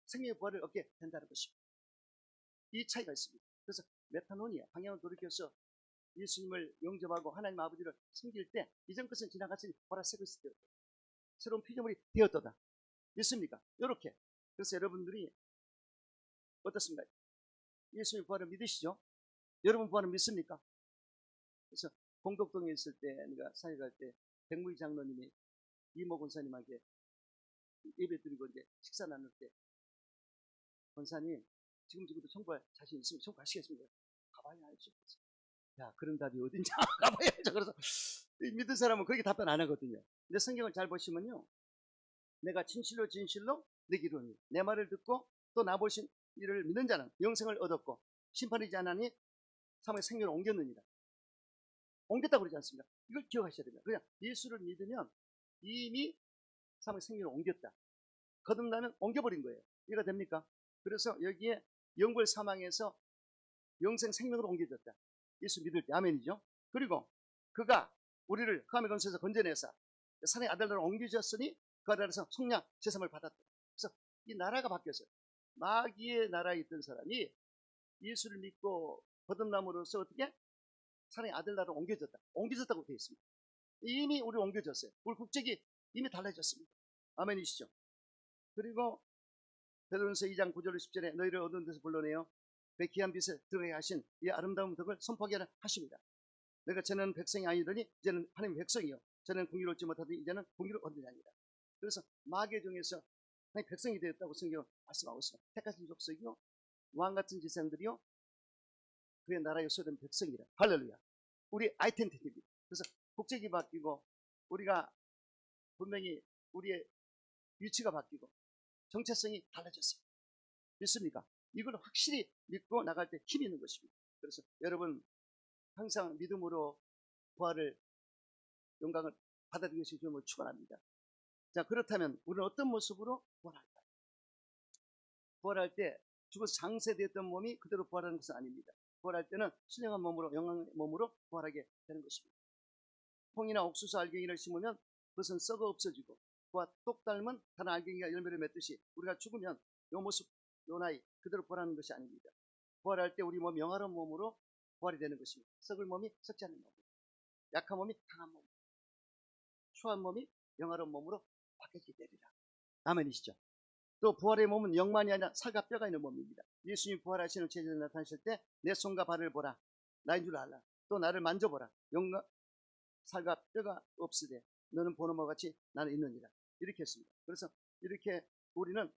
생명의 부활을 얻게 된다는 것입니다. 이 차이가 있습니다. 그래서 메타노니아, 방향을 돌이켜서 예수님을 영접하고 하나님 아버지를 섬길 때 이전 것은 지나갔으니 보라 새 것이 되었다. 새로운 피조물이 되었다. 믿습니까? 이렇게. 그래서 여러분들이 어떻습니까? 예수님의 부활을 믿으시죠? 여러분 부활을 믿습니까? 그래서 공덕동에 있을 때 내가 사역할 때 백무희 장로님이 이모 권사님에게 예배 드리고 이제 식사 나눌 때 권사님 지금 죽어도 청구할 자신 있으면 청구하시겠습니까? 가봐야 알죠. 야 그런 답이 어딘지 가봐야 알죠. 그래서 믿은 사람은 그렇게 답변 안 하거든요. 근데 성경을 잘 보시면요. 내가 진실로 내게 이루니 내 말을 듣고 또 나보신 이를 믿는 자는 영생을 얻었고 심판이지 않으니 사망의 생명을 옮겼느니라. 옮겼다고 그러지 않습니까? 이걸 기억하셔야 됩니다. 그냥 예수를 믿으면 이미 사망의 생명을 옮겼다. 거듭나면 옮겨버린 거예요. 이해가 됩니까? 그래서 여기에 영벌 사망에서 영생 생명으로 옮겨졌다. 예수 믿을 때 아멘이죠. 그리고 그가 우리를 흑암의 권세에서 건져내사 산의 아들로 옮겨졌으니 그 아래에서 속량 제삼을 받았다. 그래서 이 나라가 바뀌었어요. 마귀의 나라에 있던 사람이 예수를 믿고 거듭남으로써 어떻게 산의 아들 나라로 옮겨졌다고 되어 있습니다. 이미 우리 옮겨졌어요. 우리 국적이 이미 달라졌습니다. 아멘이시죠. 그리고 베드로전서 2장 9절 10절에 너희를 어두운 데서 불러내어 그 귀한 빛에 들어가게 하신 이 아름다운 덕을 선포하게 하십니다. 내가 저는 백성이 아니더니 이제는 하나님의 백성이요 저는 공의를 얻지 못하더니 이제는 공의를 얻으리라. 그래서 마귀의 종에서 하나님 백성이 되었다고 성경 말씀하고 있습니다. 택하신 족속이요 왕같은 지상들이요 그의 나라에 소된 백성이라. 할렐루야. 우리 아이덴티티입니다. 그래서 국적이 바뀌고 우리가 분명히 우리의 위치가 바뀌고 정체성이 달라졌습니다. 믿습니까? 이걸 확실히 믿고 나갈 때 힘이 있는 것입니다. 그래서 여러분 항상 믿음으로 부활을 영광을 받아들이는 주님을 축원합니다. 자 그렇다면 우리는 어떤 모습으로 부활할까요? 부활할 때 죽어서 장세되었던 몸이 그대로 부활하는 것은 아닙니다. 부활할 때는 신령한 몸으로 영광의 몸으로 부활하게 되는 것입니다. 콩이나 옥수수 알갱이를 심으면 그것은 썩어 없어지고 그와 똑 닮은 다른 알갱이가 열매를 맺듯이 우리가 죽으면 요 모습 요 나이 그대로 부활하는 것이 아닙니다. 부활할 때 우리 몸 영화로운 몸으로 부활이 되는 것입니다. 썩을 몸이 썩지 않는 몸, 약한 몸이 강한 몸, 추한 몸이 영화로운 몸으로 바뀌게 되리라. 아멘이시죠? 또 부활의 몸은 영만이 아니라 살과 뼈가 있는 몸입니다. 예수님 부활하시는 제자들 나타나실 때 내 손과 발을 보라. 나인 줄 알라. 또 나를 만져보라. 영과 살과 뼈가 없으되 너는 보는 바와 같이 나는 있느니라. 이렇게 했습니다. 그래서 이렇게 우리는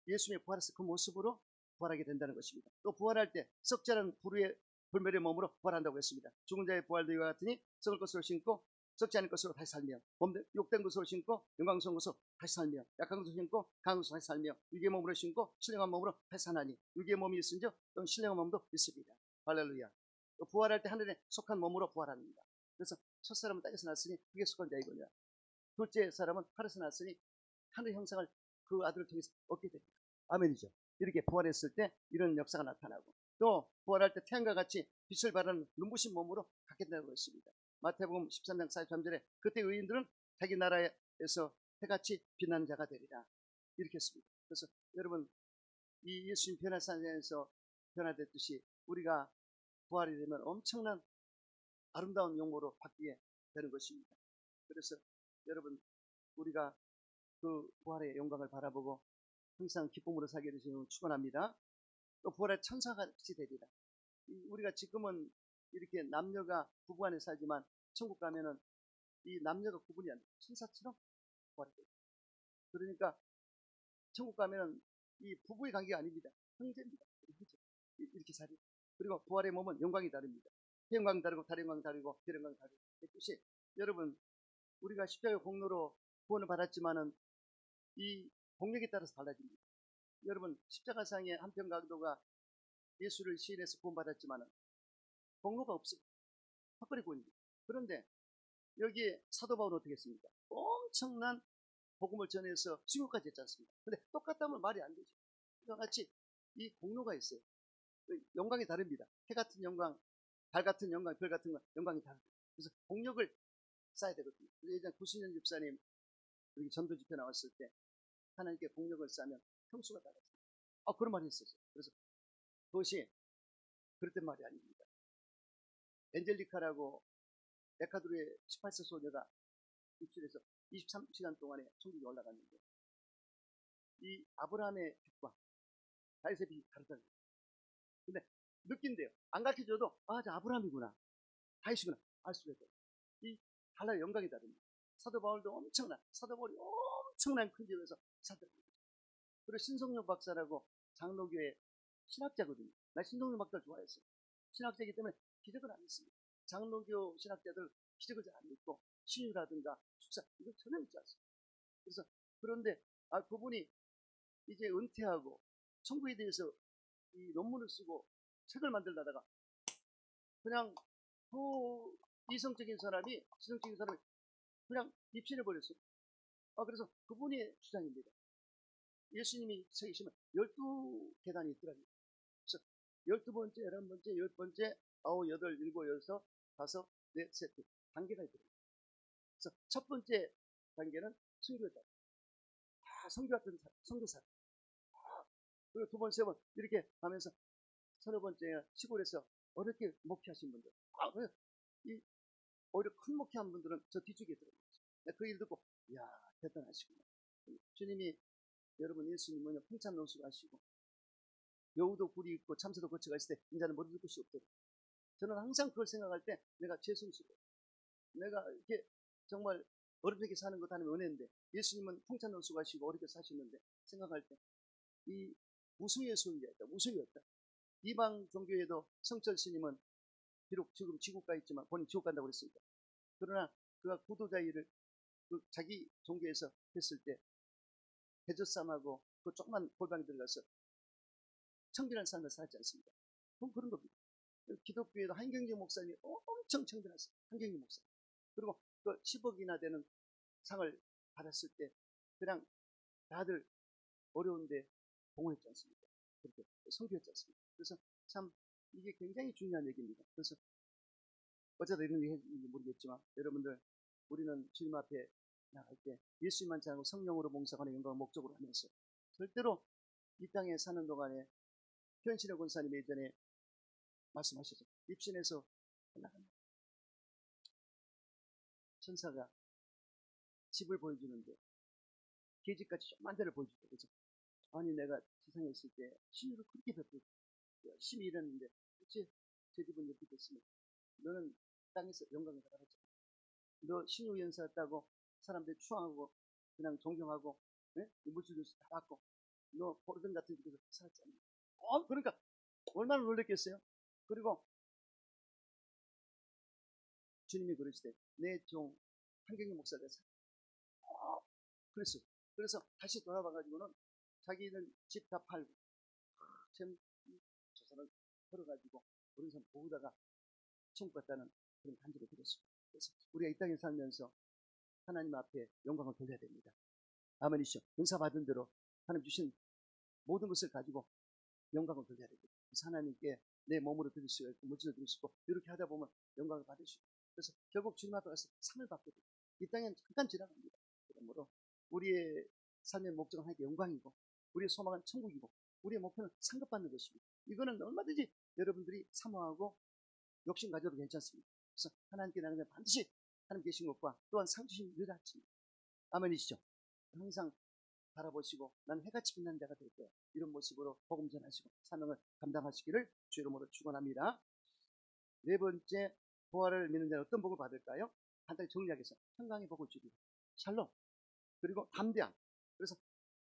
예수님의 부활해서 그 모습으로 부활하게 된다는 것입니다. 또 부활할 때 썩지 않은 불멸의 몸으로 부활한다고 했습니다. 죽은 자의 부활도 이와 같으니 썩을 것으로 신고 썩지 않을 것으로 다시 살며 욕된 것으로 신고 영광스러운 것으로 다시 살며 약한 것으로 신고 강한 것으로 다시 살며 육의 몸으로 신고 신령한 몸으로 다시 사나니 육의 몸이 있은즉 또 신령한 몸도 있습니다. 할렐루야. 또 부활할 때 하늘에 속한 몸으로 부활합니다. 그래서 첫 사람은 땅에서 났으니 그게 속한 자이거니와 둘째 사람은 하늘에서 났으니 하늘 형상을 그 아들을 통해서 얻게 됩니다. 아멘이죠. 이렇게 부활했을 때 이런 역사가 나타나고 또 부활할 때 태양과 같이 빛을 발하는 눈부신 몸으로 갖게 된다고 했습니다. 마태복음 13장 43절에 그때 의인들은 자기 나라에서 해같이 빛나는 자가 되리라. 이렇게 했습니다. 그래서 여러분 이 예수님 변화산에서 변화됐듯이 우리가 부활이 되면 엄청난 아름다운 용모로 바뀌게 되는 것입니다. 그래서 여러분 우리가 그 부활의 영광을 바라보고 항상 기쁨으로 살게 되시는 축원합니다. 또 부활의 천사같이 되리라. 우리가 지금은 이렇게 남녀가 부부간에 살지만 천국 가면은 이 남녀가 구분이 안 돼요. 천사처럼 부활이 돼요. 그러니까 천국 가면은 이 부부의 관계가 아닙니다. 형제입니다. 이렇게 살이. 그리고 부활의 몸은 영광이 다릅니다. 태영광 다르고 달영광 다르고 별영광 다르고. 뜻이 여러분 우리가 십자가 공로로 구원을 받았지만은 이 공력에 따라서 달라집니다. 여러분 십자가상의 한편 강도가 예수를 시인해서 구원받았지만은 공로가 없습니다. 헛거리 구원입니다. 그런데 여기에 사도 바울은 어떻게 했습니까? 엄청난 복음을 전해서 수교까지 했지 않습니까? 근데 똑같다면 말이 안 되죠. 그와 같이 이 공로가 있어요. 영광이 다릅니다. 해 같은 영광, 달 같은 영광, 별 같은 영광이 다릅니다. 그래서 공력을 쌓아야 되거든요. 예전 구신현 집사님 여기 전도 집회 나왔을 때 하나님께 공력을 쌓으면 평수가 달라집니다. 그런 말이 있었어요. 그래서 그것이 그랬던 말이 아닙니다. 엔젤리카라고 에콰도르의 18세 소녀가 입술에서 23시간 동안에 천국에 올라갔는데 이 아브라함의 빛과 다윗의 빛이 다르다는 거예요. 근데 느낀대요. 안 가르쳐줘도 저 아브라함이구나 다윗이구나 알 수가 있어요. 이 달라요. 영광이 다릅니다. 사도 바울도 사도 바울이 엄청난 큰 집에서 살더라고요. 그리고 신성용 박사라고 장로교의 신학자거든요. 나 신성용 박사를 좋아했어요. 신학자이기 때문에 기적을 안 했습니다. 장로교 신학자들 기적을 잘 안 믿고 신유라든가 축사 이거 전혀 믿지 않습니다. 그래서 그런데 그분이 이제 은퇴하고 천국에 대해서 이 논문을 쓰고 책을 만들다가 그냥 그 이성적인 사람이 지성적인 사람이 그냥 입신해 버렸어요. 그래서 그분의 주장입니다. 예수님이 세계시면 12계단이 있더라고요. 그래서 12번째, 11번째, 10번째, 9, 8, 7, 6, 5, 4, 셋 단계가 있더라고요. 그래서 첫 번째 단계는 선교자. 선교했던 선교사. 그리고 두 번, 세 번 이렇게 하면서 서너 번째 시골에서 어렵게 목회하신 분들. 이 오히려 큰 목회한 분들은 저 뒤쪽에 들어가요. 그 일 듣고 대단하시구나. 주님이 여러분 예수님은 풍찬 논수가 하시고 여우도 굴이 있고 참새도 거치가 있을 때 인자는 머리 둘 곳이 없거든요. 저는 항상 그걸 생각할 때 내가 죄송스러워요. 내가 이렇게 정말 어렵게 사는 것 하나님 은혜인데 예수님은 풍찬 논수가 하시고 어렵게 사시는데 생각할 때 이 무수의 소유였다. 무수였다. 이방 종교에도 성철 스님은 비록 지금 지옥가 있지만 본인 지옥 간다고 그랬습니다. 그러나 그가 구도자 일을 자기 종교에서 했을 때 대젖삼하고 그 조그만 골방에 들어가서 청결한 삶을 살지 않습니다. 그런 겁니다. 기독교에도 한경재 목사님이 엄청 청결했어요. 한경재 목사. 그리고 그 10억이나 되는 상을 받았을 때 그냥 다들 어려운데 봉헌했지 않습니까? 그렇게 선교했지 않습니까? 그래서 참 이게 굉장히 중요한 얘기입니다. 그래서 어쩌다 이런 얘기 했는지 모르겠지만 여러분들 우리는 주님 앞에 나갈 때 예수님만 잘하고 성령으로 봉사하는 영광을 목적으로 하면서 절대로 이 땅에 사는 동안에 현신의 권사님이 예전에 말씀하셨죠. 입신에서 올라간다. 천사가 집을 보여주는데 계집같이 조그만 데를 보여주죠. 그래서 아니 내가 지상에 있을 때 신유를 그렇게 베풀고 열심히 일했는데 어째 제 집은 이렇게 됐으면 너는 땅에서 영광을 받았잖아. 너 신유 연사했다고 사람들이 추앙하고 그냥 존경하고 예? 물질도 다 받고 너 보르던 같은 집에서 살았잖아. 그러니까 얼마나 놀랬겠어요. 그리고 주님이 그러시대 내 종 한경희 목사가 그랬어요. 그래서 다시 돌아와가지고는 자기는 집 다 팔고 저 사람 걸어가지고 그런 사람 보다가 천국 갔다는 그런 간증을 드렸습니다. 그래서 우리가 이 땅에 살면서 하나님 앞에 영광을 돌려야 됩니다. 아멘이시죠. 은사 받은 대로 하나님 주신 모든 것을 가지고 영광을 돌려야 됩니다. 그래서 하나님께 내 몸으로 드릴 수 있고 물질로 드릴 수 있고 이렇게 하다 보면 영광을 받을 수 있고 그래서 결국 주님 앞에 가서 상을 받게 됩니다. 이 땅에는 잠깐 지나갑니다. 그러므로 우리의 삶의 목적은 하나님께 영광이고 우리의 소망은 천국이고 우리의 목표는 상급 받는 것입니다. 이거는 얼마든지 여러분들이 사모하고 욕심 가져도 괜찮습니다. 그래서 하나님께 나는 반드시 하나님 계신 것과 또한 상 주신 늘 아침입니다. 아멘이시죠? 항상 바라보시고 나는 해같이 빛나는 자가 될 거야. 이런 모습으로 복음 전하시고 사명을 감당하시기를 주 이름으로 축원합니다. 네 번째, 부활을 믿는 자는 어떤 복을 받을까요? 간단히 정리하겠습니다. 평강의 복을 주리라. 샬롬. 그리고 담대함. 그래서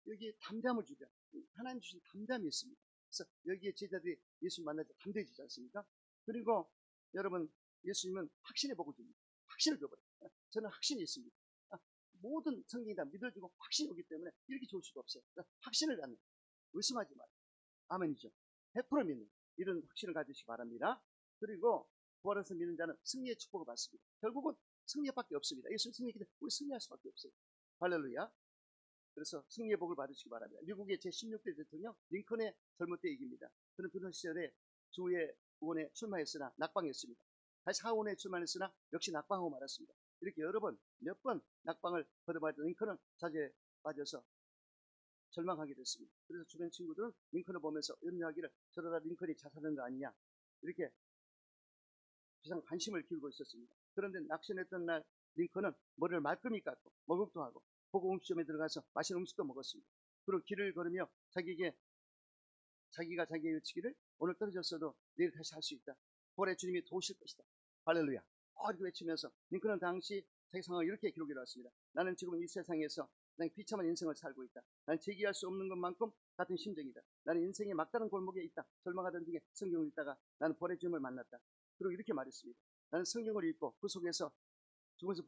여기에 담대함을 주리라. 하나님 주신 담대함이 있습니다. 그래서 여기에 제자들이 예수 만날 때 담대해지지 않습니까? 그리고 여러분 예수님은 확신의 복을 줍니다. 확신을 줘버려요. 저는 확신이 있습니다. 모든 성경이 다 믿어지고 확신이 오기 때문에 이렇게 좋을 수가 없어요. 그러니까 확신을 갖는 의심하지 마요. 아멘이죠. 100% 믿는 이런 확신을 가지시기 바랍니다. 그리고 부활해서 믿는 자는 승리의 축복을 받습니다. 결국은 승리밖에 없습니다. 예수님 승리했기 때문에 우리 승리할 수밖에 없어요. 할렐루야. 그래서 승리의 복을 받으시기 바랍니다. 미국의 제16대 대통령 링컨의 젊을 때 얘기입니다. 그는 그런 시절에 주의 의원에 출마했으나 낙방했습니다. 다시 하원에 출마했으나 역시 낙방하고 말았습니다. 이렇게 여러 번, 몇 번 낙방을 거듭하던 링컨은 자제에 빠져서 절망하게 됐습니다. 그래서 주변 친구들은 링컨을 보면서 염려하기를 저러다 링컨이 자살한 거 아니냐 이렇게 비상 관심을 기울고 있었습니다. 그런데 낙선했던 날 링컨은 머리를 말끔히 깎고 목욕도 하고 보고 음식점에 들어가서 맛있는 음식도 먹었습니다. 그리고 길을 걸으며 자기가 자기에게 외치기를 오늘 떨어졌어도 내일 다시 할 수 있다. 부활의 주님이 도우실 것이다. 할렐루야. 이렇게 외치면서 링컨은 당시 자기 상황을 이렇게 기록해 놨습니다. 나는 지금 이 세상에서 그냥 비참한 인생을 살고 있다. 나는 제기할 수 없는 것만큼 같은 심정이다. 나는 인생의 막다른 골목에 있다. 절망하던 중에 성경을 읽다가 나는 부활의 주님을 만났다. 그리고 이렇게 말했습니다. 나는 성경을 읽고 그 속에서 죽어서